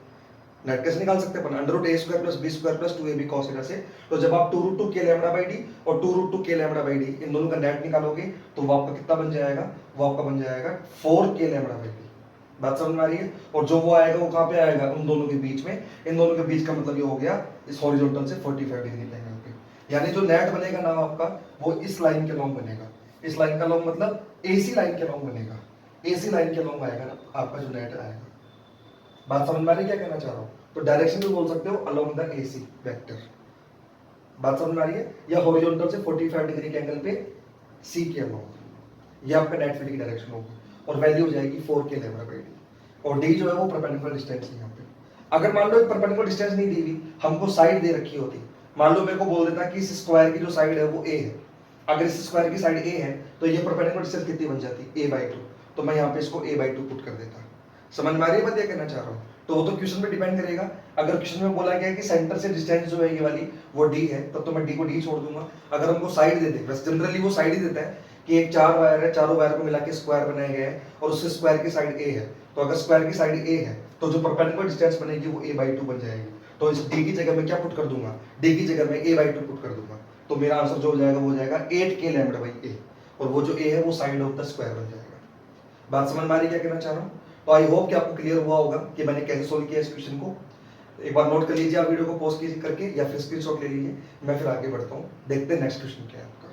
नेट कैसे निकाल सकते हैं अपन, √a² plus b² plus 2ab cos theta से। तो जब आप 2√2 k लैम्डा बाई डी और 2√2 k लैम्डा बाई डी इन दोनों का नेट निकालोगे तो वो आपका कितना बन जाएगा, वो आपका बन जाएगा 4k लैम्डा बाई डी। बात समझ में आ रही है? और जो वो आएगा वो कहां पे आएगा, उन दोनों के बीच में। इन दोनों के बीच का मतलब ये हो गया इस हॉरिजॉन्टल से 45 डिग्री एंगल पे। यानी जो नेट बनेगा ना आपका वो इस लाइन के लॉन्ग बनेगा। इस लाइन का लॉन्ग मतलब AC लाइन के लॉन्ग बनेगा, AC लाइन के लॉन्ग आएगा ना आपका जो नेट आएगा। बात समझ में आ रही है क्या कहना चाह रहा हूं? तो डायरेक्शन भी बोल सकते हो अलोंग द AC वेक्टर। बात समझ में आ रही है? या हॉरिजॉन्टल से 45 डिग्री के एंगल पे C के अलोंग, ये आपका नेट फील्ड की डायरेक्शन होगी और वैल्यू हो जाएगी 4k लैम्डा बाई डी। और डी जो है वो परपेंडिकुलर डिस्टेंस है यहाँ पे। अगर मान लो एक परपेंडिकुलर डिस्टेंस नहीं दी हुई, हमको साइड दे रखी होती, मान लो मेरे को बोल देता कि इस स्क्वायर की जो साइड है वो a है, अगर इस स्क्वायर की साइड a है तो ये परपेंडिकुलर डिस्टेंस कितनी बन जाती a/2, तो मैं यहाँ पे इसको a/2 पुट कर देता। समझ में आ रही है बात ये कहना चाह रहा हूँ? तो वो तो क्वेश्चन पे डिपेंड करेगा। अगर क्वेश्चन में बोला गया है कि सेंटर से डिस्टेंस जो है ये वाली वो d है, तब तो मैं d को d छोड़ दूंगा। अगर हमको साइड दे दे, वैसे जनरली वो साइड ही देता है कि एक 4 वायर है, चारों वायर को मिला के स्क्वायर बनाया गया है और उससे स्क्वायर की साइड a है, तो अगर स्क्वायर की साइड a है तो जो परपेंडिकुलर डिस्टेंस बनेगी वो a/2 बन जाएगी। तो इस d की जगह में क्या पुट कर दूंगा, d की जगह में a/2 पुट कर दूंगा। तो मेरा आंसर जो हो जाएगा वो हो जाएगा 8k लैम्डा बाई a, और वो जो a है वो साइड ऑफ द स्क्वायर बन जाएगा। बात समझ में आ रही है क्या कहना चाह रहा हूँ? तो आई होप कि आपको क्लियर हुआ होगा कि मैंने कैसे सोल्व किया इस क्वेश्चन को। एक बार नोट कर लीजिए आप वीडियो को पॉज कीजिए करके या फिर स्क्रीनशॉट ले लीजिए, मैं फिर आगे बढ़ता हूँ, देखते हैं नेक्स्ट क्वेश्चन क्या है आपका।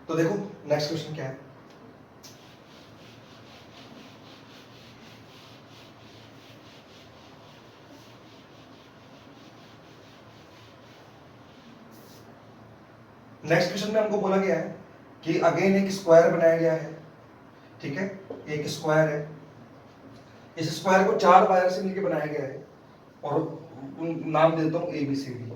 तो देखो नेक्स्ट क्वेश्चन क्या है। नेक्स्ट क्वेश्चन में हमको बोला गया है कि अगेन एक स्क्वायर बनाया गया है, ठीक है, एक स्क्वायर है, इस स्क्वायर को 4 वायर से मिलकर बनाया गया है और नाम देता हूँ ABCD।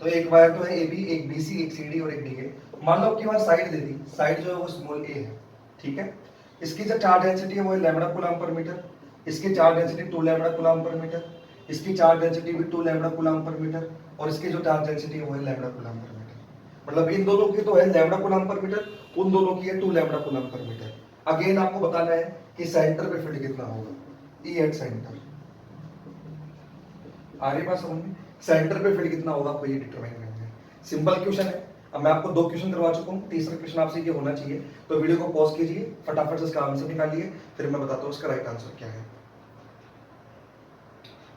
तो एक वायर तो है AB, एक BC, एक CD और एक DA। मान लो आपकी बार साइड दे दी, साइड जो है वो स्मॉल a है, ठीक है। इसकी जो चार्ज डेंसिटी है वो है लैम्डा कूलम पर मीटर, इसकी charge density 2 lambda coulomb per metre, इसकी चार्ज डेंसिटी भी 2 लैम्डा कूलम पर मीटर और इसकी जो चार्ज डेंसिटी है वो है लैम्डा कूलम पर मीटर। मतलब इन दोनों की तो है लैम्डा कूलम पर मीटर, उन दोनों की है 2 lambda coulomb per metre. Again आपको बताना है कि सेंटर पे फील्ड कितना होगा, E एट सेंटर। आ रही बात समझ में? सेंटर पे फील्ड कितना होगा आपको ये डिटरमाइन करना है। सिंपल क्वेश्चन है। अब मैं आपको 2 क्वेश्चन करवा चुका हूँ, तीसरा क्वेश्चन आपसे ये होना चाहिए। तो वीडियो को पॉज कीजिए, फटाफट से इसका आंसर निकालिए, फिर मैं बताता हूँ इसका राइट आंसर क्या है।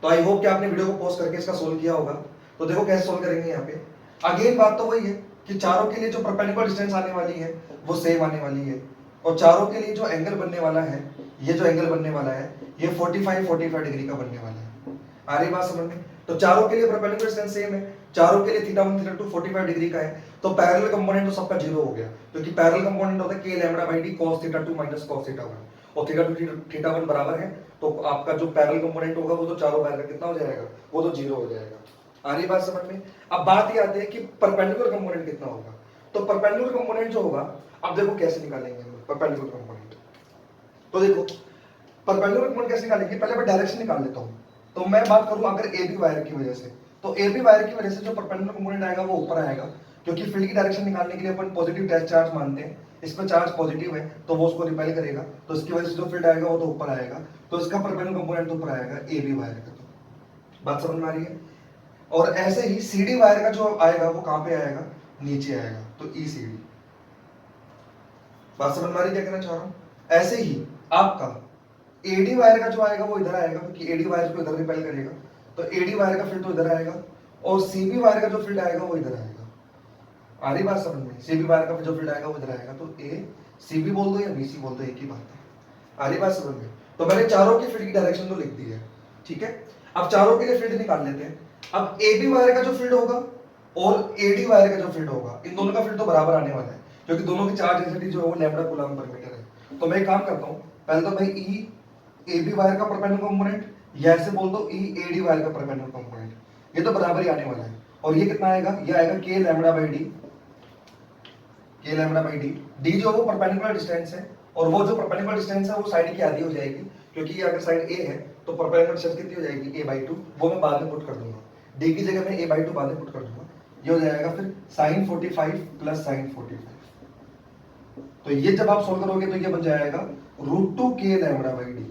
तो आई होप कि आपने वीडियो को पॉज करके इसका सोल्व किया होगा। तो देखो कैसे सोल्व करेंगे यहाँ पे। अगेन बात तो वही है कि चारों के लिए जो परपेंडिकुलर डिस्टेंस आने वाली है वो सेम आने वाली है और चारों के लिए जो एंगल बनने वाला है, ये जो एंगल बनने वाला है ये 45 डिग्री का बनने वाला है। आ रही बात समझ में? तो चारों के लिए परपेंडिकुलर डिस्टेंस सेम है, चारों के लिए θ1 θ2 45 डिग्री का है। तो पैरेलल कंपोनेंट तो सबका 0 हो गया, क्योंकि पैरेलल कंपोनेंट होता है k lambda by d cos θ2 minus cos θ1 और θ1 बराबर है। तो आपका जो पैरेलल कंपोनेंट होगा वो तो चारों वायर का कितना हो जाएगा, वो तो 0 हो जाएगा। आ रही बात समझ में? अब बात ये आती है कि परपेंडिकुलर कंपोनेंट कितना होगा। तो परपेंडिकुलर कंपोनेंट जो होगा, अब देखो कैसे निकालेंगे परपेंडिकुलर कंपोनेंट। तो देखो परपेंडिकुलर कंपोनेंट कैसे निकालेंगे, पहले मैं डायरेक्शन निकाल लेता हूँ। तो मैं बात करूं अगर AB वायर की वजह से, तो AB वायर की वजह से जो परपेंडिकुलर कंपोनेंट आएगा वो ऊपर आएगा, क्योंकि फील्ड की डायरेक्शन निकालने के लिए अपन पॉजिटिव टेस्ट चार्ज मानते हैं, इस पर चार्ज पॉजिटिव है तो वो उसको रिपेल करेगा, तो इसकी वजह से जो फील्ड आएगा वो तो ऊपर आएगा, तो इसका परपेंडिकुलर कंपोनेंट ऊपर आएगा ए बी वायर का। तो बात समझ में आ रही है। और ऐसे ही सी डी वायर का जो आएगा वो कहां पे आएगा, नीचे आएगा, तो ई सी डी। बात समझ में आ रही है क्या कहना चाह रहा हूं। ऐसे ही आपका एडी वायर का जो आएगा वो इधर आएगा, क्योंकि एडी वायर को इधर रिपेल करेगा, तो एडी वायर का फील्ड तो इधर आएगा, और सीबी वायर का जो फील्ड आएगा वो इधर आएगा। आ रही बात समझ में, सीबी वायर का जो फील्ड आएगा वो इधर आएगा, तो ए सीबी बोल दो या बीसी बोल दो, एक ही बात है। आ रही बात समझ में। तो मैंने चारों की फील्ड की डायरेक्शन तो लिख दी है, ठीक है। अब चारों के लिए फील्ड निकाल लेते हैं। अब एबी वायर का जो फील्ड होगा और एडी वायर का जो फील्ड होगा, इन दोनों का फील्ड तो बराबर आने वाला है, क्योंकि दोनों की चार्ज डेंसिटी जो है वो लैम्डा कूलम्ब पर मीटर है। तो मैं एक काम करता हूं, पहले तो भाई ई एबी वायर का परपेंडिकुलर कंपोनेंट, या ऐसे बोल दो ई एडी वायर का परपेंडिकुलर कंपोनेंट, ये तो बराबर ही आने वाला है। और ये कितना आएगा, ये आएगा के लैम्डा बाई डी, के लैम्डा बाई डी। डी जो वो परपेंडिकुलर डिस्टेंस है, और वो जो परपेंडिकुलर डिस्टेंस है वो साइड की आधी हो जाएगी, क्योंकि ये अगर साइड ए है तो परपेंडिकुलर डिस्टेंस कितनी हो जाएगी, ए बाई टू, वो मैं बाद में पुट कर दूंगा, डी की जगह में ए बाई टू बाद में पुट कर दूंगा। ये हो जाएगा फिर साइन 45 प्लस साइन 45। तो ये जब आप सोल्व करोगे तो ये बन जाएगा √2 के लैम्डा बाई डी।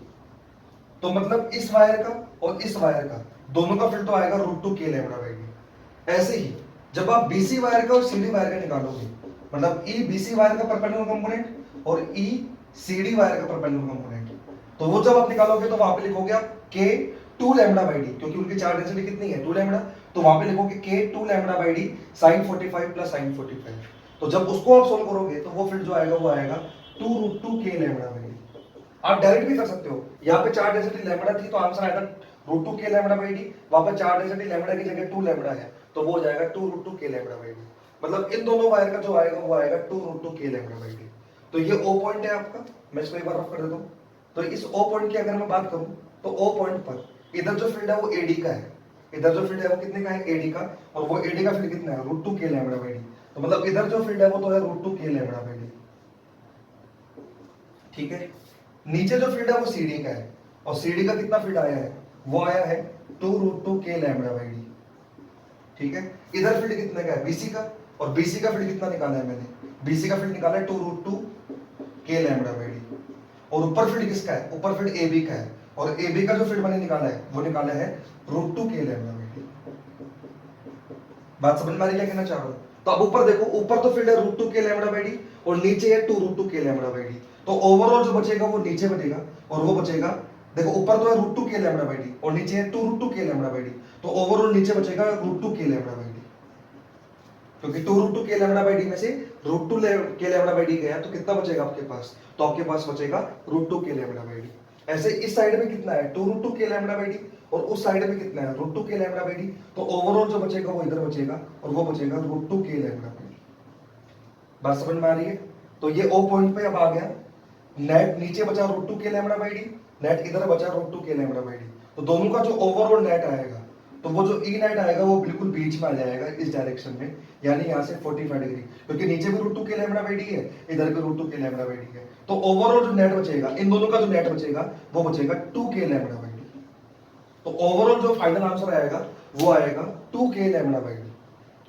तो मतलब इस वायर का और इस वायर का दोनों का फील्ड तो आएगा √2 के लैम्डा बाई डी। ऐसे ही जब आप बीसी वायर का और सीडी वायर का निकालोगे, मतलब ई बीसी वायर का परपेंडिकुलर कंपोनेंट और ई सीडी वायर का परपेंडिकुलर कंपोनेंट, तो वो जब आप निकालोगे तो वहां पे लिखोगे आप के 2 लैम्डा बाई डी, क्योंकि उनकी चार्ज डेंसिटी कितनी है 2 लैम्डा, तो वहां पे लिखोगे के 2 lambda by D sine 45 plus sine 45। तो जब उसको आप सोल्व करोगे तो वो फील्ड जो आएगा वो आएगा 2√2 के लैम्डा बाई डी। आप डायरेक्ट भी कर सकते हो, यहाँ पे चार्ज डेंसिटी लैम्डा थी तो आंसर आएगा √2 के लैम्डा बाई डी, वहां पे चार्ज डेंसिटी लैम्डा की जगह 2 लैम्डा है, तो वो हो जाएगा 2√2 के लैम्डा बाई डी। मतलब इन दोनों वायर का जो आएगा वो आएगा 2√2 के लैम्डा बाई डी। तो ये ओ पॉइंट है आपका, मैं इसको एक बार रफ कर देता हूं। तो इस ओ पॉइंट की अगर मैं बात करूं तो ओ पॉइंट पर इधर जो फील्ड है वो एडी का है, इधर जो फील्ड है वो कितने का है, एडी का, और वो एडी का फील्ड कितना है √2 के लैम्डा बाई डी। तो मतलब इधर जो फील्ड है वो तो है √2 के लैम्डा बाई डी, ठीक है। नीचे जो फील्ड है वो सीडी का है, और सीडी का कितना फील्ड आया है, वो आया है 2√2 के लैम्डा बाई डी, ठीक है। इधर फील्ड कितने का है, बीसी का, और बीसी का फील्ड कितना निकाला है मैंने, बीसी का फील्ड निकाला है 2√2 के लैम्डा बाई डी। और ऊपर फील्ड किसका है, ऊपर फील्ड ए बी का है, और ए बी का जो फील्ड मैंने निकाला है वो निकाला है √2 के लैम्डा बाई डी। बात समझ में आ रही है क्या कहना चाह रहा हूं। तो अब ऊपर देखो, ऊपर तो फील्ड है √2 के लैम्डा बाई डी, और नीचे है 2√2 के लैम्डा बाई डी। तो ओवरऑल जो बचेगा वो नीचे बचेगा, और वो बचेगा, देखो ऊपर तो है √2 के लैम्डा बाई डी और नीचे है 2√2 के लैम्डा बाई डी, तो ओवरऑल नीचे बचेगा √2 के लैम्डा बाई डी, क्योंकि 2√2 के लैम्डा बाई डी में से √2 के लैम्डा बाई डी गया, तो कितना बचेगा आपके पास, तो आपके पास बचेगा √2 के लैम्डा बाई डी। ऐसे इस साइड में कितना है 2√2 के लैम्डा बाई डी, और उस साइड में कितना है √2 के लैम्डा बाई डी, तो ओवरऑल जो बचेगा वो इधर बचेगा, और वो बचेगा √2 के लैम्डा बाई डी। बात समझ में आ रही है। तो ये ओ पॉइंट पे अब आ गया, नेट नीचे बचा √2 के लैम्डा बाई डी, नेट इधर बचा √2 के लैम्डा बाई डी। तो दोनों का जो ओवरऑल नेट आएगा, तो वो जो ई नेट आएगा वो बिल्कुल बीच में आ जाएगा इस डायरेक्शन में, यानी यहाँ से 45 डिग्री, क्योंकि नीचे भी √2 के लैम्डा बाई डी है, इधर भी √2 के लैम्डा बाई डी है। तो ओवरऑल जो नेट बचेगा, इन दोनों का जो नेट बचेगा वो बचेगा 2 के लैम्डा बाई डी। तो ओवरऑल जो फाइनल आंसर आएगा वो आएगा 2 के लैम्डा बाई डी,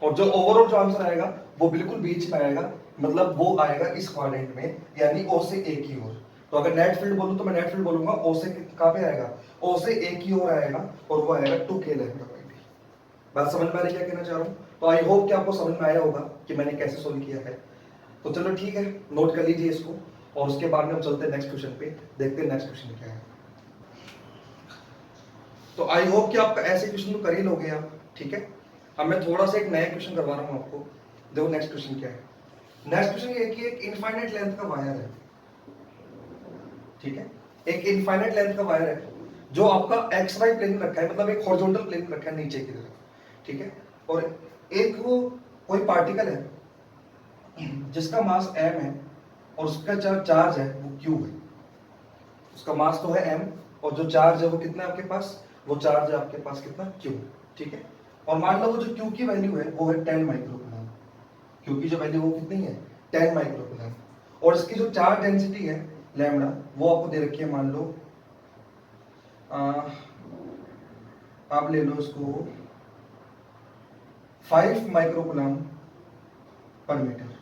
और जो ओवरऑल जो आंसर आएगा वो बिल्कुल बीच में आएगा, मतलब वो आएगा इस क्वाड्रेंट में, यानी ओ से ए की ओर। तो अगर नेट फील्ड बोलूं तो मैं नेट फील्ड बोलूंगा ओ से कहां पे आएगा, ओ से ए की ओर आएगा, और वो आएगा 2 के लैम्डा बाई डी। बात समझ में आ रही है क्या कहना चाह रहा हूं। तो आई होप कि आपको समझ में आया होगा कि मैंने कैसे सोल्व किया है। तो चलो ठीक है, नोट कर लीजिए इसको, और उसके बाद में हम चलते हैं नेक्स्ट क्वेश्चन पे, देखते हैं नेक्स्ट क्वेश्चन क्या है। तो आई होप कि आप ऐसे क्वेश्चन तो कर ही लोगे आप, ठीक है। अब मैं थोड़ा सा एक नया क्वेश्चन करवा रहा हूं आपको। देखो नेक्स्ट क्वेश्चन क्या है। नेक्स्ट क्वेश्चन ये है कि एक इनफाइनाइट लेंथ का वायर है, ठीक है। एक इनफाइनाइट लेंथ का वायर है जो आपका एक्स वाई प्लेन में रखा है, मतलब एक हॉरिजॉन्टल प्लेन में रखा है नीचे की तरफ, ठीक है। और एक वो कोई पार्टिकल है जिसका मास m है, और उसका चार्ज है वो q है। उसका मास तो है m, और जो चार्ज है वो कितना है आपके पास, वो चार्ज है आपके पास कितना q, ठीक है। और मान लो वो जो q की वैल्यू है वो है 10 माइक्रोकूलम, q की जो वैल्यू वो कितनी है 10 माइक्रोकूलम, और इसकी जो चार्ज डेंसिटी है लैम्डा वो आपको दे रखी है, मान लो आप ले लो इसको 5 माइक्रोकूलम पर मीटर।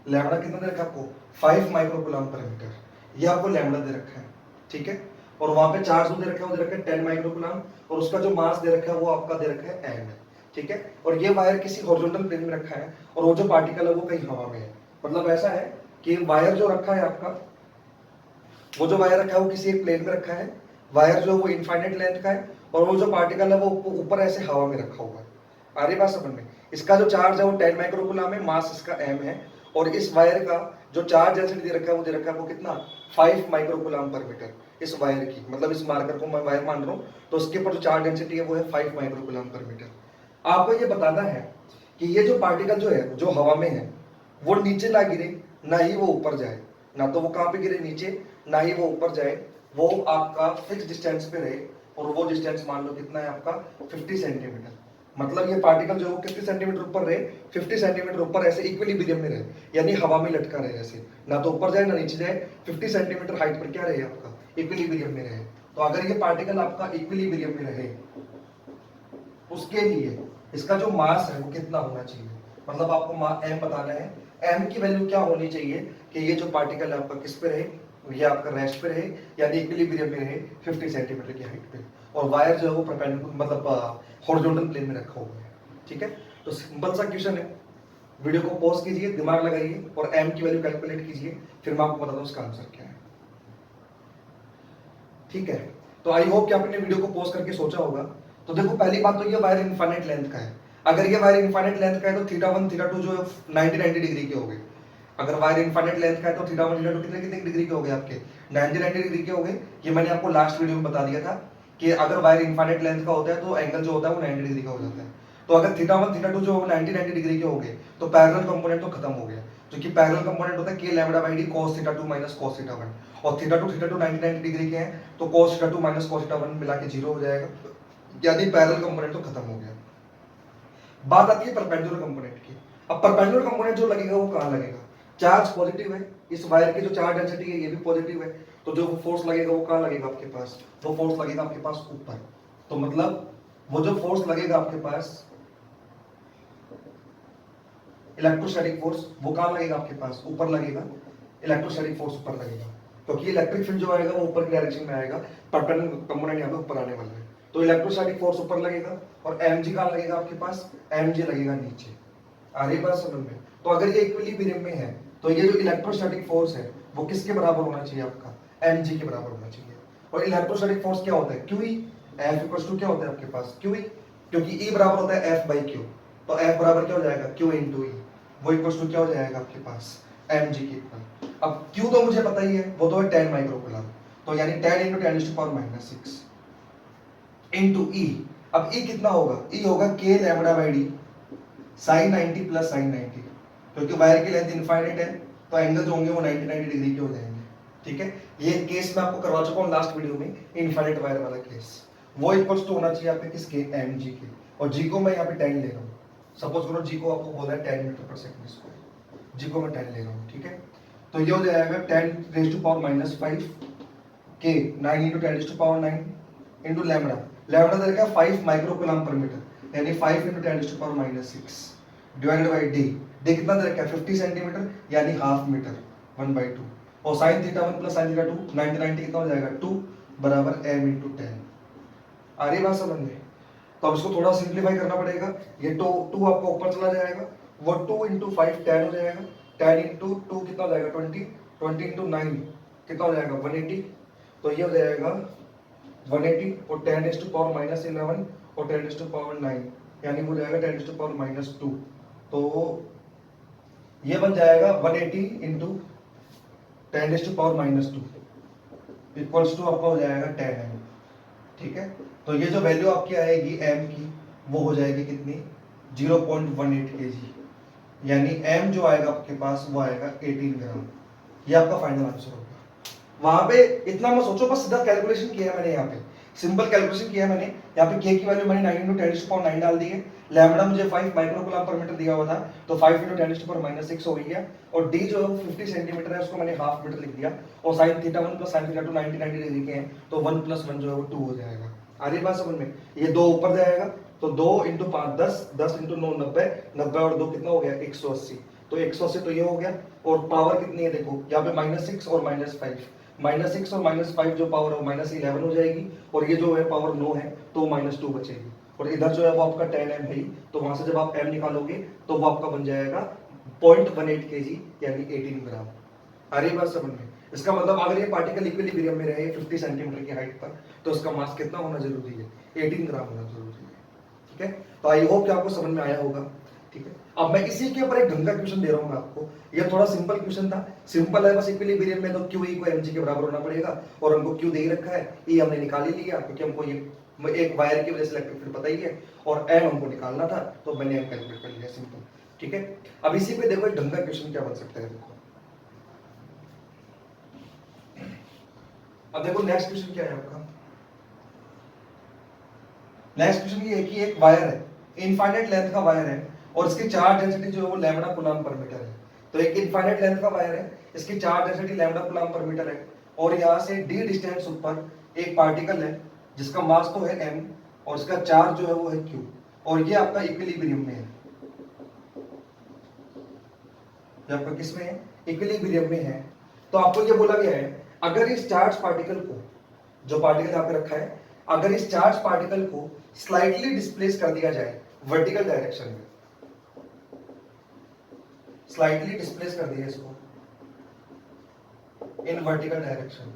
लैम्डा कितना दे रखा है आपको 5 माइक्रोकूलम पर मीटर, ये आपको लैम्डा दे रखा है, ठीक है। और वहां पे चार्ज दे रखा है, वो दे रखा है 10 माइक्रोकूलम, और उसका जो मास दे रखा है वो आपका दे रखा है m, ठीक है। और ये वायर किसी हॉरिजॉन्टल प्लेन में रखा है, और वो जो पार्टिकल है वो कहीं हवा में है। मतलब ऐसा है कि वायर जो रखा है आपका, वो जो वायर रखा है वो किसी एक प्लेन में रखा है, वायर जो है वो इनफाइनाइट लेंथ का है, और वो जो पार्टिकल है वो ऊपर ऐसे हवा में रखा हुआ है। आ रही बात समझ में? इसका जो चार्ज है वो 10 माइक्रोकूलम है, मास इसका m है, और इस वायर का जो चार्ज डेंसिटी दे रखा है वो दे रखा है वो कितना 5 माइक्रोकूलम पर मीटर, इस वायर की, मतलब इस मार्कर को मैं वायर मान रहा हूँ, तो उसके ऊपर जो चार्ज डेंसिटी है वो है 5 माइक्रोकूलम पर मीटर। आपको ये बताना है कि ये जो पार्टिकल जो है जो हवा में है वो नीचे ना गिरे, ना ही वो ऊपर जाए, ना तो वो कहाँ पे गिरे नीचे, ना ही वो ऊपर जाए, वो आपका फिक्स डिस्टेंस पे रहे, और वो डिस्टेंस मान लो कितना है आपका 50 सेंटीमीटर। मतलब ये पार्टिकल जो है वो कितने सेंटीमीटर ऊपर रहे, 50 सेंटीमीटर ऊपर ऐसे इक्विलिब्रियम में रहे, यानी हवा में लटका रहे ऐसे, ना तो ऊपर जाए ना नीचे जाए, 50 सेंटीमीटर हाइट पर क्या रहे आपका इक्विलिब्रियम में रहे। तो अगर ये पार्टिकल आपका इक्विलिब्रियम में रहे, उसके लिए इसका जो मास है वो कितना होना चाहिए, मतलब आपको m बताना है, m की वैल्यू क्या होनी चाहिए कि ये जो पार्टिकल है आपका किस पे रहे, ये आपका रेस्ट पे रहे, यानी इक्विलिब्रियम में रहे 50 सेंटीमीटर की हाइट पे, और वायर जो है वो परपेंडिकुलर मतलब हॉरिजॉन्टल प्लेन में रखा हुआ है, ठीक है। तो सिंपल सा क्वेश्चन है, वीडियो को पॉज कीजिए, दिमाग लगाइए और m की वैल्यू कैलकुलेट कीजिए, फिर मैं आपको बताता हूँ उसका आंसर क्या है, ठीक है। तो आई होप कि आपने वीडियो को पॉज करके सोचा होगा। तो देखो पहली बात तो ये वायर इनफाइनाइट लेंथ का है, अगर ये वायर इनफाइनाइट लेंथ का है तो θ1 θ2 जो है 90 डिग्री के हो गए। अगर वायर इनफाइनाइट लेंथ का है तो θ1 θ2 कितने कितने डिग्री के हो गए आपके 90 डिग्री के हो गए। ये मैंने आपको लास्ट वीडियो में बता दिया था कि अगर वायर इनफाइनाइट लेंथ का होता है तो एंगल जो होता है वो 90 डिग्री का हो जाता है। तो अगर θ1 θ2 जो 90 डिग्री के हो गए तो पैरेलल कंपोनेंट तो खत्म हो गया, जो कि पैरेलल कंपोनेंट होता है k lambda by D cos θ2 minus cos θ1, और θ2 90 डिग्री के हैं तो cos θ2 माइनस cos θ1 मिला के 0 हो जाएगा, यानी पैरेलल कंपोनेंट तो खत्म हो गया। बात आती है परपेंडिकुलर कंपोनेंट की। अब परपेंडिकुलर कंपोनेंट जो लगेगा वो कहाँ लगेगा, चार्ज पॉजिटिव है, इस वायर की जो चार्ज डेंसिटी है ये भी पॉजिटिव है, तो जो फोर्स लगेगा वो कहाँ लगेगा आपके पास, वो फोर्स लगेगा आपके पास ऊपर। तो मतलब वो जो फोर्स लगेगा आपके पास इलेक्ट्रोस्टैटिक फोर्स, वो कहाँ लगेगा आपके पास ऊपर लगेगा, इलेक्ट्रोस्टैटिक फोर्स ऊपर लगेगा, क्योंकि इलेक्ट्रिक फील्ड जो आएगा वो ऊपर की डायरेक्शन में आएगा, परपेंडिकुलर कंपोनेंट यहाँ पे ऊपर आने वाला है, तो इलेक्ट्रोस्टैटिक फोर्स ऊपर लगेगा, और mg कहाँ लगेगा आपके पास, mg लगेगा नीचे। आ रही बात समझ में? तो अगर ये इक्विलिब्रियम में है तो ये जो इलेक्ट्रोस्टैटिक फोर्स है वो किसके बराबर होना चाहिए आपका, mg के बराबर होना चाहिए। और इलेक्ट्रोस्टैटिक फोर्स क्या होता है, QE, F इक्वल्स टू क्या होता है आपके पास QE, क्योंकि E बराबर होता है F बाई Q, तो F बराबर क्या हो जाएगा Q इंटू E, वो इक्वल्स टू क्या हो जाएगा आपके पास mg के इक्वल। अब Q तो मुझे पता ही है, वो तो है 10 माइक्रोकूलम, तो यानी 10 इंटू 10⁻⁻⁶ इंटू E। अब E कितना होगा, E होगा k lambda by D sine 90 plus sine 90, क्योंकि वायर की लेंथ इनफाइनाइट है तो एंगल जो होंगे वो 90 डिग्री के हो जाएंगे, ठीक है। ये केस मैं आपको करवा चुका हूँ लास्ट वीडियो में, इनफाइनाइट वायर वाला केस, वो इक्वल्स टू होना चाहिए आपके किसके mg के, और g को मैं यहाँ पे 10 ले रहा हूँ, सपोज करो g को आपको बोला है 10 मीटर पर सेकंड स्क्वायर, g को मैं 10 ले रहा हूँ, ठीक है। तो ये हो जाएगा 10⁻⁵ k 9 into 10⁻⁹ into lambda, lambda दे रखा है 5 माइक्रोकूलम पर मीटर, यानी 5 इंटू 10⁻⁻⁶ डिवाइडेड बाई डी कितना दे रखा है 50 सेंटीमीटर, यानी हाफ मीटर 1/2, और साइन θ1 प्लस साइन θ2 90 कितना हो जाएगा 2 बराबर m इंटू 10। आ रही बात समझ में? तो अब इसको थोड़ा सिंप्लीफाई करना पड़ेगा, ये तो 2 आपका ऊपर चला जाएगा, वो 2 इंटू 5 10 हो जाएगा, 10 इंटू 2 कितना हो जाएगा 20, 20 इंटू 9 कितना हो जाएगा 180, तो ये हो जाएगा 180 और 10⁻⁻11 और 10⁻⁹ यानी हो जाएगा 10⁻⁻2, तो ये बन जाएगा 180 इंटू 10⁻⁻2 इक्वल्स टू आपका हो जाएगा 10m, ठीक है। तो ये जो वैल्यू आपकी आएगी m की वो हो जाएगी कितनी 0.18 kg, यानी m जो आएगा आपके पास वो आएगा 18 ग्राम, ये आपका फाइनल आंसर होगा। वहां पे इतना मत सोचो, बस सीधा कैलकुलेशन किया है मैंने, यहाँ पे सिंपल कैलकुलेशन किया है मैंने, यहाँ पे k की वैल्यू मैंने 9 इंटू 10⁻9 डाल दी है, लैम्डा मुझे 5 माइक्रोकूलम पर मीटर दिया हुआ था तो 5 इंटू 10⁻⁻6 हो गया, और d जो 50 सेंटीमीटर है उसको मैंने हाफ मीटर लिख दिया, और साइन θ1 प्लस साइन θ2 90 डिग्री के हैं तो 1 + 1 जो है वो 2 हो जाएगा। आ रही बात समझ में? ये 2 ऊपर जाएगा तो 2 इंटू 5 10, 10 इंटू 9 90, 90 और 2 कितना हो गया 180, तो 180 तो ये हो गया, और पावर कितनी है देखो यहाँ पे -6 और -5, -6 और -5 जो पावर है वो -11 हो जाएगी, और ये जो है पावर 9 है तो -2 बचेगी, और इधर जो है वो आपका 10m है, तो वहां से जब आप m निकालोगे तो वो आपका बन जाएगा 0.18 kg यानी 18 ग्राम। आ रही बात समझ में? इसका मतलब अगर ये पार्टिकल इक्विलिब्रियम में रहे 50 सेंटीमीटर की हाइट पर, तो इसका मास कितना होना जरूरी है? 18 ग्राम होना जरूरी है। ठीक है, तो आई होप कि आपको समझ में आया होगा। ठीक है, अब मैं इसी के ऊपर एक ढंग का क्वेश्चन दे रहा हूँ आपको। ये थोड़ा सिंपल क्वेश्चन था, सिंपल है, बस इक्विलिब्रियम में तो क्यू ई को mg के बराबर होना पड़ेगा, और हमको क्यू दे ही रखा है, ई हमने निकाल ही लिया क्योंकि हमको ये एक वायर की वजह से इलेक्ट्रिक फील्ड पता ही है, और एम हमको निकालना था तो मैंने एम कैलकुलेट कर लिया, सिंपल। ठीक है, अब इसी पे देखो एक ढंग का क्वेश्चन क्या बन सकता है, देखो अब देखो नेक्स्ट क्वेश्चन क्या है आपका। नेक्स्ट क्वेश्चन ये है कि एक वायर है, इनफाइनाइट लेंथ का वायर है, और इसकी चार्ज डेंसिटी जो है वो लैम्बडा कूलम्ब पर मीटर है। तो एक इनफाइनाइट लेंथ का वायर है, इसकी चार्ज डेंसिटी लैम्बडा कूलम्ब पर मीटर है, और यहाँ से d डिस्टेंस ऊपर एक पार्टिकल है जिसका मास तो है m, और इसका चार्ज जो है वो है q, और ये आपका इक्विलिब्रियम में है। ये आपका किसमें है? इक्विलिब्रियम में है। तो आपको ये बोला गया है अगर इस चार्ज पार्टिकल को, जो पार्टिकल यहाँ पे रखा है, अगर इस चार्ज पार्टिकल को स्लाइटली डिस्प्लेस कर दिया जाए वर्टिकल डायरेक्शन में, स्लाइटली डिस्प्लेस कर दिया इसको इन वर्टिकल डायरेक्शन,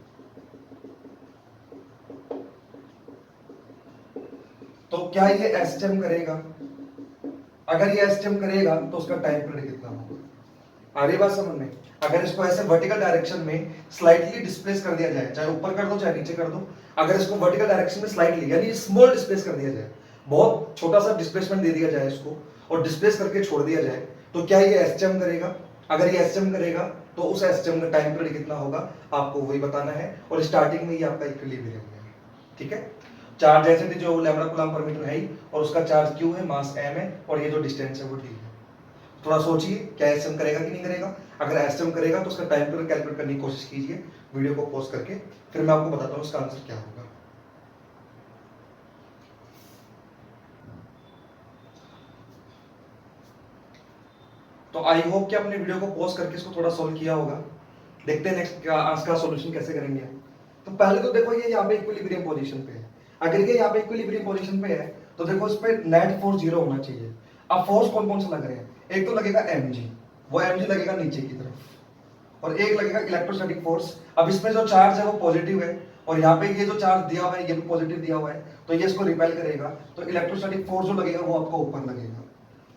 तो क्या ये एसटीएम करेगा? अगर ये एसटीएम करेगा तो उसका टाइम पीरियड कितना होगा? आ रही बात समझ में? अगर इसको ऐसे वर्टिकल डायरेक्शन में स्लाइटली डिस्प्लेस कर दिया जाए, चाहे ऊपर कर दो चाहे नीचे कर दो, अगर इसको वर्टिकल डायरेक्शन में स्लाइटली यानी स्मॉल डिस्प्लेस कर दिया जाए, बहुत छोटा सा डिस्प्लेसमेंट दे दिया जाए इसको, और डिस्प्लेस करके छोड़ दिया जाए, तो क्या ये एसटीएम करेगा? अगर ये एसटीएम करेगा तो उस एसटीएम का टाइम पीरियड कितना होगा आपको वही बताना है, और स्टार्टिंग में ये आपका इक्विलिब्रियम है। ठीक है, चार्ज डेंसिटी जो लैम्बडा कूलम्ब पर मीटर है ही, और उसका चार्ज q है, मास m है, और ये जो डिस्टेंस है वो d है। थोड़ा सोचिए क्या एसटीएम करेगा कि नहीं करेगा। अगर एसटीएम करेगा तो उसका टाइम पीरियड कैलकुलेट करने की कोशिश कीजिए वीडियो को पॉज करके, फिर मैं आपको बताता हूँ उसका आंसर क्या होगा। तो आई होप कि आपने वीडियो को पॉज करके इसको थोड़ा सोल्व किया होगा। देखते हैं नेक्स्ट आज का सॉल्यूशन कैसे करेंगे। तो पहले तो देखो ये यहाँ पे इक्विलिब्रियम पोजीशन पे है, अगर ये यहाँ पे इक्विलिब्रियम पोजीशन पे है तो देखो इस पे नेट फोर्स 0 होना चाहिए। अब फोर्स कौन कौन से लग रहे हैं? एक तो लगेगा mg, वो mg लगेगा नीचे की तरफ, और एक लगेगा इलेक्ट्रोस्टैटिक फोर्स। अब इसमें जो चार्ज है वो पॉजिटिव है, और यहाँ पे ये जो चार्ज दिया हुआ है ये भी पॉजिटिव दिया हुआ है, तो ये इसको रिपेल करेगा, तो इलेक्ट्रोस्टैटिक फोर्स जो लगेगा वो आपको ऊपर लगेगा।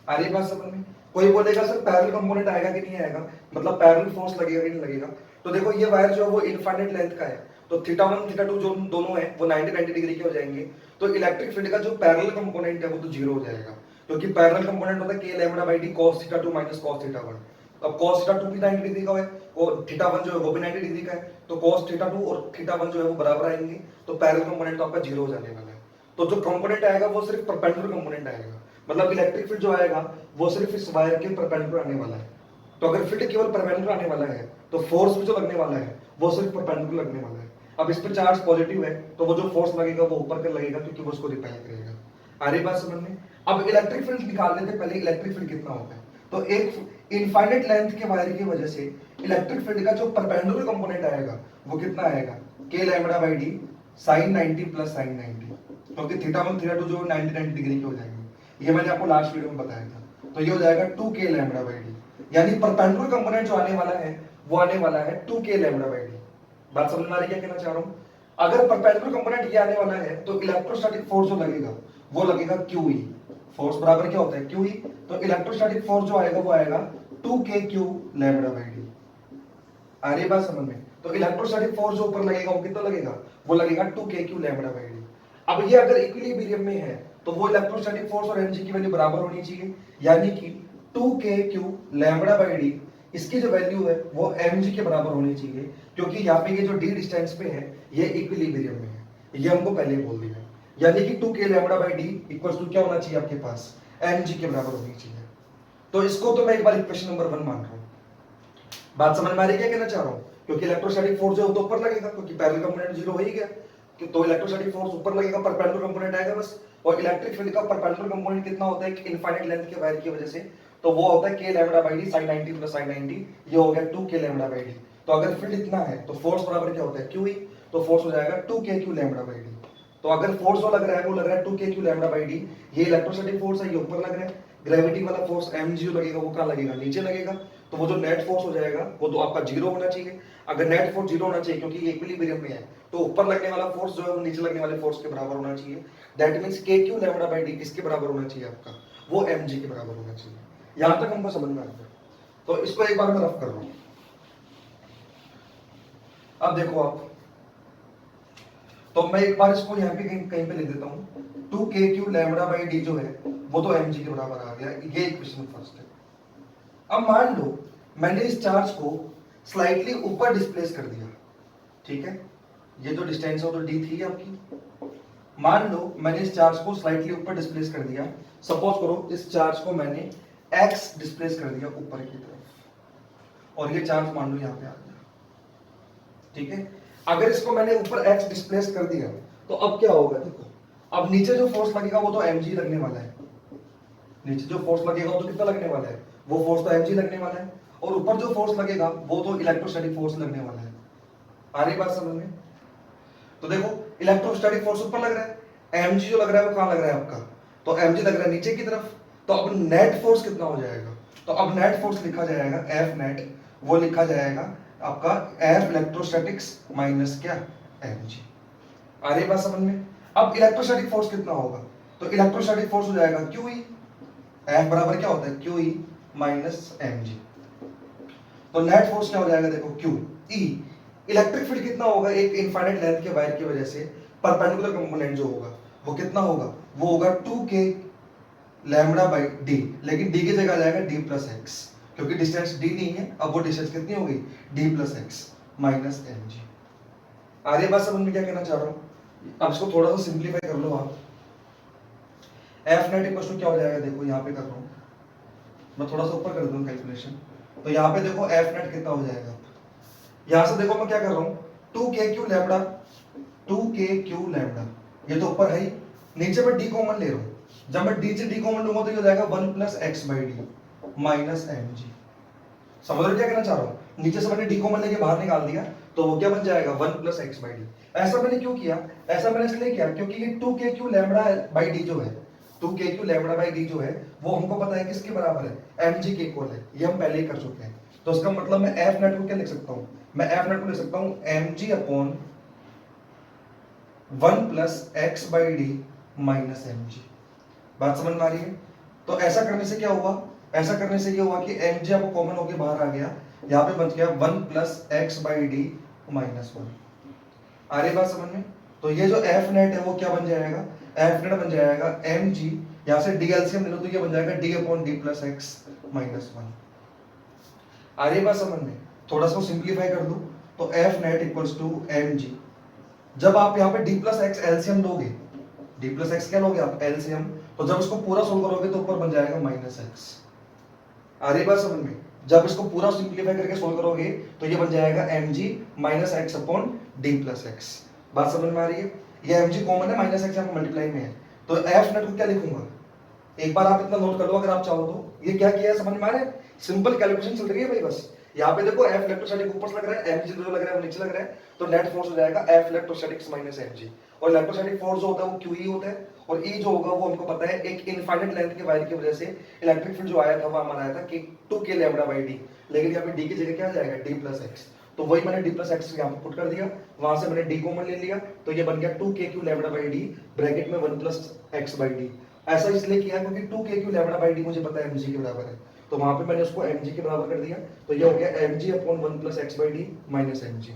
आ रही बात समझ में? कोई बोलेगा सर पैरेलल कंपोनेंट आएगा कि नहीं आएगा, मतलब पैरेलल फोर्स लगेगा कि नहीं लगेगा। तो देखो ये वायर जो है वो इनफाइनाइट लेंथ का है, तो θ1 θ2 जो दोनों है वो 90 डिग्री के हो जाएंगे, तो इलेक्ट्रिक फील्ड का जो पैरेलल कंपोनेंट है वो तो 0 हो जाएगा, क्योंकि पैरेलल कंपोनेंट होता है k λ/d cos θ2 - cos θ1। अब cos θ2 भी 90 डिग्री का है, और θ1 जो है वो भी 90 डिग्री का है, तो cos θ2 और θ1 जो है वो बराबर आएंगे, तो पैरेलल कंपोनेंट तो आपका 0 हो जाने वाला है। तो जो कंपोनेंट आएगा वो सिर्फ परपेंडिकुलर कंपोनेंट आएगा, मतलब इलेक्ट्रिक फील्ड जो आएगा वो सिर्फ इस वायर के परपेंडिकुलर आने वाला है। तो अगर फील्ड केवल परपेंडिकुलर आने वाला है तो फोर्स भी जो लगने वाला है वो सिर्फ परपेंडिकुलर लगने वाला है। अब इस पर चार्ज पॉजिटिव है तो वो जो फोर्स लगेगा वो ऊपर कर लगेगा, क्योंकि वो उसको रिपेल करेगा। आ रही बात समझ में? अब इलेक्ट्रिक फील्ड निकाल लेते पहले, इलेक्ट्रिक फील्ड कितना होता है। तो एक इनफाइनाइट लेंथ के वायर की वजह से इलेक्ट्रिक फील्ड का जो परपेंडिकुलर कंपोनेंट आएगा वो कितना आएगा? k λ/d sin 90 + sin 90, क्योंकि θ1 θ2 जो 90 डिग्री के हो जाएंगे, ये मैंने आपको लास्ट वीडियो में बताया था। तो ये हो जाएगा 2k λ/d, यानी परपेंडिकुलर कंपोनेंट जो आने वाला है वो आने वाला है 2k λ/d। बात समझ में आ रही है क्या कहना चाह रहा हूं? अगर परपेंडिकुलर कंपोनेंट ये आने वाला है तो इलेक्ट्रोस्टैटिक फोर्स जो लगेगा वो लगेगा QE। फोर्स बराबर क्या होता है? QE। तो इलेक्ट्रोस्टैटिक फोर्स जो आएगा वो आएगा 2kq λ/d। आ रही बात समझ में? तो इलेक्ट्रोस्टैटिक फोर्स जो ऊपर लगेगा वो कितना लगेगा? वो लगेगा 2kq λ/d। अब ये अगर इक्विलिब्रियम में है तो वो इलेक्ट्रोस्टैटिक फोर्स और mg की वैल्यू बराबर होनी चाहिए, यानी कि 2kq λ/d इसकी जो वैल्यू है वो mg के बराबर होनी चाहिए, क्योंकि यहाँ पे ये जो d डिस्टेंस पे है ये इक्विलिब्रियम में है, ये हमको पहले ही बोल दिया है। यानी कि 2k λ/d इक्वल्स टू क्या होना चाहिए आपके पास? mg के बराबर होनी चाहिए। तो इसको तो मैं एक बार इक्वेशन नंबर 1 मान रहा हूँ। बात समझ में आ रही है क्या कहना चाह रहा हूँ? क्योंकि इलेक्ट्रोस्टैटिक फोर्स जो है तो ऊपर लगेगा, क्योंकि पैरेलल कंपोनेंट 0 हो ही गया, तो इलेक्ट्रोस्टैटिक फोर्स ऊपर लगेगा, परपेंडिकुलर कंपोनेंट आएगा बस। और इलेक्ट्रिक फील्ड का परपेंडिकुलर कंपोनेंट कितना होता है? कि इनफाइनाइट लेंथ के वायर की वजह से, तो वो होता है K lambda by D sine 90 plus sine 90, ये हो गया 2 के लैम्डा बाई डी। तो अगर फील्ड इतना है तो फोर्स बराबर क्या होता है क्यू ई, तो फोर्स हो जाएगा 2 के क्यू लैम्डा बाई डी। तो अगर फोर्स जो लग रहा है वो लग रहा है 2 के क्यू लैम्डा बाई डी, ये इलेक्ट्रोस्टैटिक फोर्स है, ये ऊपर लग रहा है। ग्रेविटी वाला फोर्स एम जी लगेगा वो कहाँ लगेगा, नीचे लगेगा। तो वो जो नेट फोर्स हो जाएगा वो तो आपका जीरो होना चाहिए। अगर नेट फोर्स जीरो होना चाहिए क्योंकि ये इक्विलिब्रियम में है, तो ऊपर लगने वाला फोर्स जो है वो नीचे लगने वाले फोर्स के बराबर होना चाहिए। दैट मींस के क्यू लैम्डा बाई डी किसके बराबर होना चाहिए आपका, वो एम जी के बराबर होना चाहिए। यहां तक हमको समझ में आता है। तो इसको एक बार मैं रफ कर रहा हूं। अब देखो आप, तो मैं एक बार इसको यहाँ पे कहीं पे लिख देता हूँ, 2 के क्यू लैम्डा बाई डी जो है वो तो एम जी के बराबर आ गया, ये इक्वेशन फर्स्ट है। अब मान लो मैंने इस चार्ज को स्लाइटली ऊपर डिस्प्लेस कर दिया, ठीक है, ये जो डिस्टेंस है वो तो डी थी आपकी। मान लो मैंने इस चार्ज को स्लाइटली ऊपर डिस्प्लेस कर दिया, सपोज करो इस चार्ज को मैंने एक्स डिस्प्लेस कर दिया ऊपर की तरफ, और ये चार्ज मान लो यहाँ पे आ गया, ठीक है। अगर इसको मैंने ऊपर x डिस्प्लेस कर दिया तो अब क्या होगा, देखो अब नीचे जो फोर्स लगेगा वो तो mg लगने वाला है, नीचे जो फोर्स लगेगा वो तो कितना लगने वाला है, वो फोर्स तो mg लगने वाला है, और ऊपर जो फोर्स लगेगा वो तो इलेक्ट्रोस्टैटिक फोर्स लगने वाला है। आ रही बात समझ में? तो देखो इलेक्ट्रोस्टैटिक फोर्स ऊपर लग रहा है, mg जो लग रहा है वो कहां लग रहा है आपका, तो mg लग रहा है नीचे की तरफ। तो अब नेट फोर्स कितना हो जाएगा, तो अब नेट फोर्स लिखा जाएगा एफ नेट, वो लिखा जाएगा आपका एफ इलेक्ट्रोस्टैटिक्स माइनस क्या mg। आ रही बात समझ में? अब इलेक्ट्रोस्टैटिक फोर्स कितना होगा, तो इलेक्ट्रोस्टैटिक फोर्स हो जाएगा क्यू ई, एफ बराबर क्या होता है क्यू ई माइनस mg। तो नेट फोर्स क्या हो जाएगा, देखो क्यू ई, इलेक्ट्रिक फील्ड कितना होगा, एक इनफाइनाइट लेंथ के वायर की वजह से परपेंडिकुलर कंपोनेंट जो होगा वो कितना होगा, वो होगा 2k लैम्डा बाई डी, लेकिन डी की जगह आ जाएगा डी प्लस एक्स, क्योंकि डिस्टेंस डी नहीं है। अब वो डिस्टेंस कितनी हो गई, D plus X minus M G. आ रही बात समझ में क्या कहना चाह रहा हूं? अब इसको थोड़ा सा सिंप्लीफाई कर लो आप। एफ नेट इक्वल टू क्या हो जाएगा, देखो यहाँ पे कर रहा हूँ मैं, थोड़ा सा ऊपर कर दूँ कैलकुलेशन। तो यहाँ पे देखो एफ नेट कितना हो जाएगा, यहाँ से देखो मैं क्या कर रहा हूँ, 2k Q lambda, 2k Q lambda, ये तो ऊपर है ही, नीचे मैं डी कॉमन ले रहा हूँ। जब मैं डी से डी कॉमन लूंगा तो ये हो जाएगा 1 plus X by D minus M G. समझ रहे क्या कहना चाह रहा हूँ? नीचे से मैंने डी कॉमन लेके बाहर निकाल दिया तो वो क्या बन जाएगा 1 प्लस एक्स बाई डी। ऐसा मैंने क्यों किया, ऐसा मैंने इसलिए किया क्योंकि ये 2k Q lambda by D जो है, 2k Q lambda by D जो है वो हमको पता है किसके बराबर है, mg के इक्वल है, ये हम पहले ही कर चुके हैं। तो इसका मतलब मैं एफ नेट को क्या लिख सकता हूँ, मैं एफ नेट को लिख सकता हूँ mg upon 1 plus X by D minus mg। बात समझ में आ रही है? तो ऐसा करने से क्या हुआ, ऐसा करने से ये हुआ कि mg आपको कॉमन होके बाहर आ गया, यहाँ पे बच गया 1 plus X by D minus 1। आ रही बात समझ में? तो ये जो एफ नेट है वो क्या बन जाएगा, एफ नेट बन जाएगा mg, यहाँ से डी एलसीएम ले लो तो ये बन जाएगा d upon D plus X minus 1। आ रही बात समझ में? थोड़ा सा सिंप्लीफाई कर दूं तो F net equals to mg, जब आप यहाँ पे d प्लस एक्स एलसीएम लोगे, d प्लस एक्स क्या लोगे आप एलसीएम, तो जब इसको पूरा सोल्व करोगे तो ऊपर बन जाएगा माइनस एक्स। आ रही बात समझ में? जब इसको पूरा सिंप्लीफाई करके सोल्व करोगे तो ये बन जाएगा mg minus x upon d plus x. बात समझ में आ रही है? ये mg कॉमन है, माइनस एक्स यहाँ मल्टीप्लाई में है, तो एफ नेट को क्या लिखूंगा, एक बार आप इतना नोट कर लो अगर आप चाहो तो। ये क्या किया है समझ में आ रहा है? सिंपल कैलकुलेशन चल रही है भाई बस। यहाँ पे देखो एफ इलेक्ट्रोस्टैटिक ऊपर लग रहा है, mg जो लग रहा है वो नीचे लग रहा है, तो नेट फोर्स हो जाएगा एफ इलेक्ट्रोस्टैटिक्स माइनस mg। और इलेक्ट्रोस्टैटिक फोर्स जो होता है वो QE होता है, और E जो होगा वो हमको पता है एक इनफाइनाइट लेंथ के वायर की वजह से इलेक्ट्रिक फील्ड जो आया था वो हमारा आया था कि 2k लैम्डा बाई डी, लेकिन यहाँ पे d की जगह क्या आ जाएगा d प्लस एक्स, तो वही मैंने d प्लस एक्स यहाँ पे पुट कर दिया, वहां से मैंने d कॉमन ले लिया तो ये बन गया 2k Q lambda by D bracket में 1 प्लस एक्स बाई डी। ऐसा इसलिए किया क्योंकि 2k Q lambda by D मुझे पता है mg के बराबर है, तो वहां पे मैंने उसको mg के बराबर कर दिया, तो ये हो गया mg upon 1 plus X by D minus mg।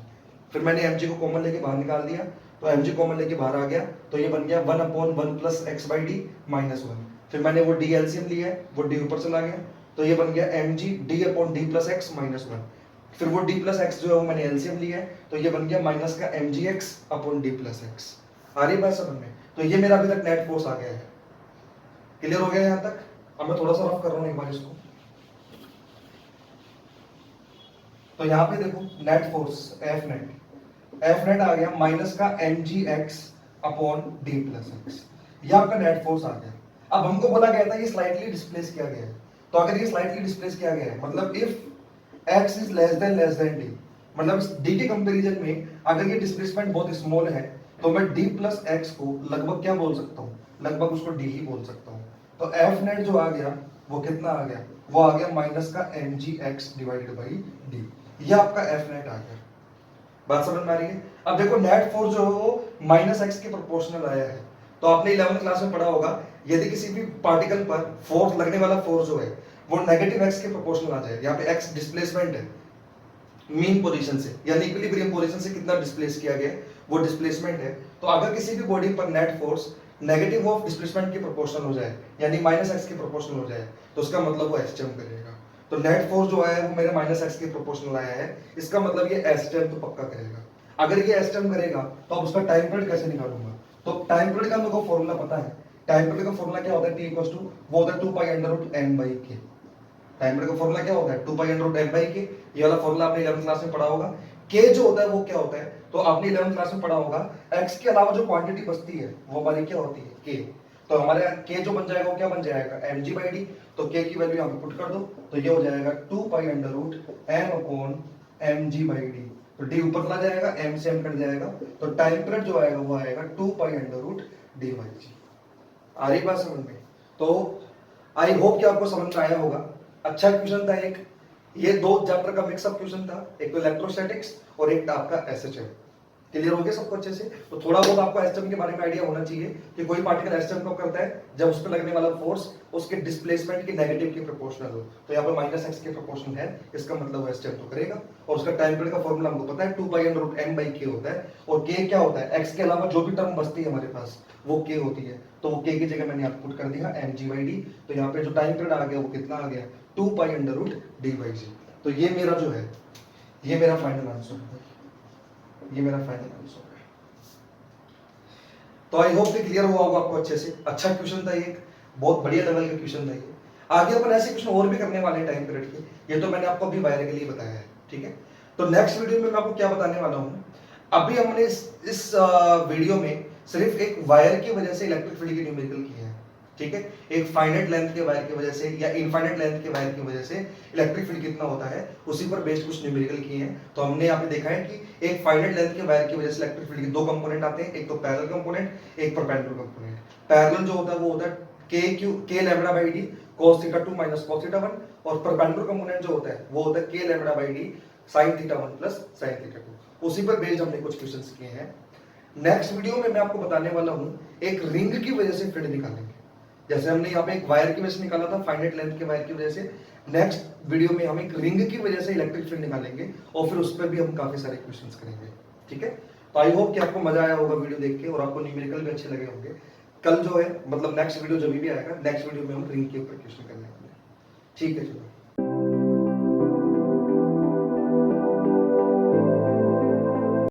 फिर मैंने mg को कॉमन लेके बाहर निकाल दिया, तो mg कॉमन लेके बाहर आ गया तो ये बन गया 1 upon 1 plus X by D minus 1। फिर मैंने वो डी एलसीएम लिया है, वो डी ऊपर चला गया तो ये बन गया mg d upon D plus X minus 1। फिर वो d प्लस एक्स जो है वो मैंने एलसीएम लिया है, तो ये बन गया माइनस का mgx upon d plus X. आ रही बात समझ में? तो ये मेरा अभी तक नेट फोर्स आ गया है। क्लियर हो गया यहाँ तक? अब मैं थोड़ा सा रफ कर रहा हूँ एक बार इसको। तो यहाँ पे देखो नेट फोर्स एफ नेट आ गया माइनस का mgx upon d plus x, ये आपका नेट फोर्स आ गया। अब हमको बोला गया था ये स्लाइटली डिस्प्लेस किया गया है, तो अगर ये स्लाइटली डिस्प्लेस किया गया है, मतलब if x is less than d, मतलब d के कंपैरिजन में अगर ये डिस्प्लेसमेंट बहुत स्मॉल है तो मैं d प्लस एक्स को लगभग क्या बोल सकता हूँ, लगभग उसको d ही बोल सकता हूँ। तो एफ नेट जो आ गया वो कितना आ गया, वो आ गया माइनस का m g x divided by d, ये आपका एफ नेट आ गया। बात समझ में आ रही है? अब देखो नेट फोर्स जो है वो माइनस एक्स के प्रोपोर्शनल आया है। तो आपने 11th क्लास में पढ़ा होगा, यदि किसी भी पार्टिकल पर फोर्स लगने वाला फोर्स जो है वो नेगेटिव एक्स के प्रोपोर्शनल आ जाए, यहाँ पे एक्स डिस्प्लेसमेंट है मीन पोजीशन से यानी इक्विलिब्रियम पोजीशन से कितना डिस्प्लेस किया गया वो डिस्प्लेसमेंट है। तो अगर किसी भी बॉडी पर net force negative of displacement के प्रोपोर्शनल हो जाए यानी माइनस एक्स के प्रोपोर्शनल हो जाए तो उसका मतलब वो एस टर्म करेगा। तो नेट फोर्स जो आया है वो मेरे माइनस एक्स के प्रोपोर्शनल आया है, इसका मतलब ये एस टर्म तो पक्का करेगा। अगर ये एस टर्म करेगा तो अब उसका टाइम पीरियड कैसे निकालूंगा, तो टाइम पीरियड का मेरे को फॉर्मूला पता है। टाइम पीरियड का फॉर्मूला क्या होता है, टी इक्वल्स टू वो होता है 2 pi under root n by k. Time period का फॉर्मूला क्या होता है 2 pi under root n by k, ये वाला फॉर्मूला आपने 11th क्लास में पढ़ा होगा। के जो होता है वो क्या होता है, तो आपने 11th क्लास में पढ़ा होगा एक्स के अलावा जो क्वांटिटी बचती है वो हमारी क्या होती है के। तो हमारे के जो बन जाएगा वो क्या बन जाएगा एम जी बाई डी। तो के की वैल्यू यहाँ पे पुट कर दो तो ये हो जाएगा 2 pi under root n upon m g by d. तो डी ऊपर चला जाएगा, एम से एम कट जाएगा, तो टाइम पीरियड जो आएगा वो आएगा 2 pi under root D by G. आ रही बात समझ में? तो आई होप कि आपको समझ में आया होगा। अच्छा क्वेश्चन था एक, ये दो चैप्टर का मिक्सअप क्वेश्चन था, एक तो इलेक्ट्रोस्टैटिक्स और एक आपका एसएचएम। क्लियर हो गया सबको अच्छे से? तो थोड़ा बहुत आपको एसएचएम के बारे में आइडिया होना चाहिए कि कोई पार्टिकल एसएचएम कब करता है, जब उस पर लगने वाला फोर्स उसके डिस्प्लेसमेंट के नेगेटिव के प्रोपोर्शनल हो। तो यहाँ पर माइनस एक्स के प्रोपोर्शनल है, इसका मतलब वो एसएचएम तो करेगा। और उसका टाइम पीरियड का फॉर्मूला हमको पता है 2 pi under root n by k होता है। और के क्या होता है, एक्स के अलावा जो भी टर्म बचती है हमारे पास वो के होती है। तो वो के की जगह मैंने आपको पुट कर दिया एम जी बाई डी। तो यहाँ पे जो टाइम पीरियड आ गया वो कितना आ गया 2 pi under root D by G. तो ये मेरा जो है ये मेरा फाइनल आंसर है, ये मेरा फाइनल आंसर है। तो आई होप कि क्लियर हुआ होगा आपको अच्छे से। अच्छा क्वेश्चन था ये, बहुत बढ़िया लेवल का क्वेश्चन था ये। आगे अपन ऐसे क्वेश्चन और भी करने वाले हैं टाइम पीरियड के, ये तो मैंने आपको अभी वायर के लिए बताया है, ठीक है। तो नेक्स्ट वीडियो में मैं आपको क्या बताने वाला हूँ, अभी हमने इस वीडियो में सिर्फ एक वायर की वजह से इलेक्ट्रिक फील्ड की न्यूमेरिकल की है, ठीक है। एक फाइनाइट लेंथ के वायर की वजह से या इनफाइनाइट लेंथ के वायर की वजह से इलेक्ट्रिक फील्ड कितना होता है उसी पर बेस्ड कुछ न्यूमेरिकल किए हैं। तो हमने यहाँ पे देखा है कि एक फाइनाइट लेंथ के वायर की वजह से इलेक्ट्रिक फील्ड के दो कंपोनेंट आते हैं, एक तो पैरेलल कंपोनेंट, एक परपेंडिकुलर कंपोनेंट। पैरेलल जो होता है वो होता है के lambda by D cos theta 2 minus cos theta 1, और परपेंडिकुलर कंपोनेंट जो होता है वो होता है के lambda by D sin theta 1 plus sin theta 2। उसी पर बेस्ड हमने कुछ क्वेश्चंस किए हैं। नेक्स्ट वीडियो में मैं आपको बताने वाला हूं एक रिंग की वजह से फील्ड निकालेंगे, जैसे हमने यहाँ पे एक वायर की वजह से निकाला था, फाइनाइट लेंथ के वायर की वजह से। नेक्स्ट वीडियो में हम एक रिंग की वजह से इलेक्ट्रिक फील्ड निकालेंगे और फिर उस पर भी हम काफी सारे क्वेश्चंस करेंगे, ठीक है। तो आई होप कि आपको मजा आया होगा वीडियो देख के और आपको न्यूमेरिकल भी अच्छे लगे होंगे। कल जो है मतलब नेक्स्ट वीडियो जब भी आएगा, नेक्स्ट वीडियो में हम रिंग के ऊपर क्वेश्चन करने वाले हैं, ठीक है। चलो।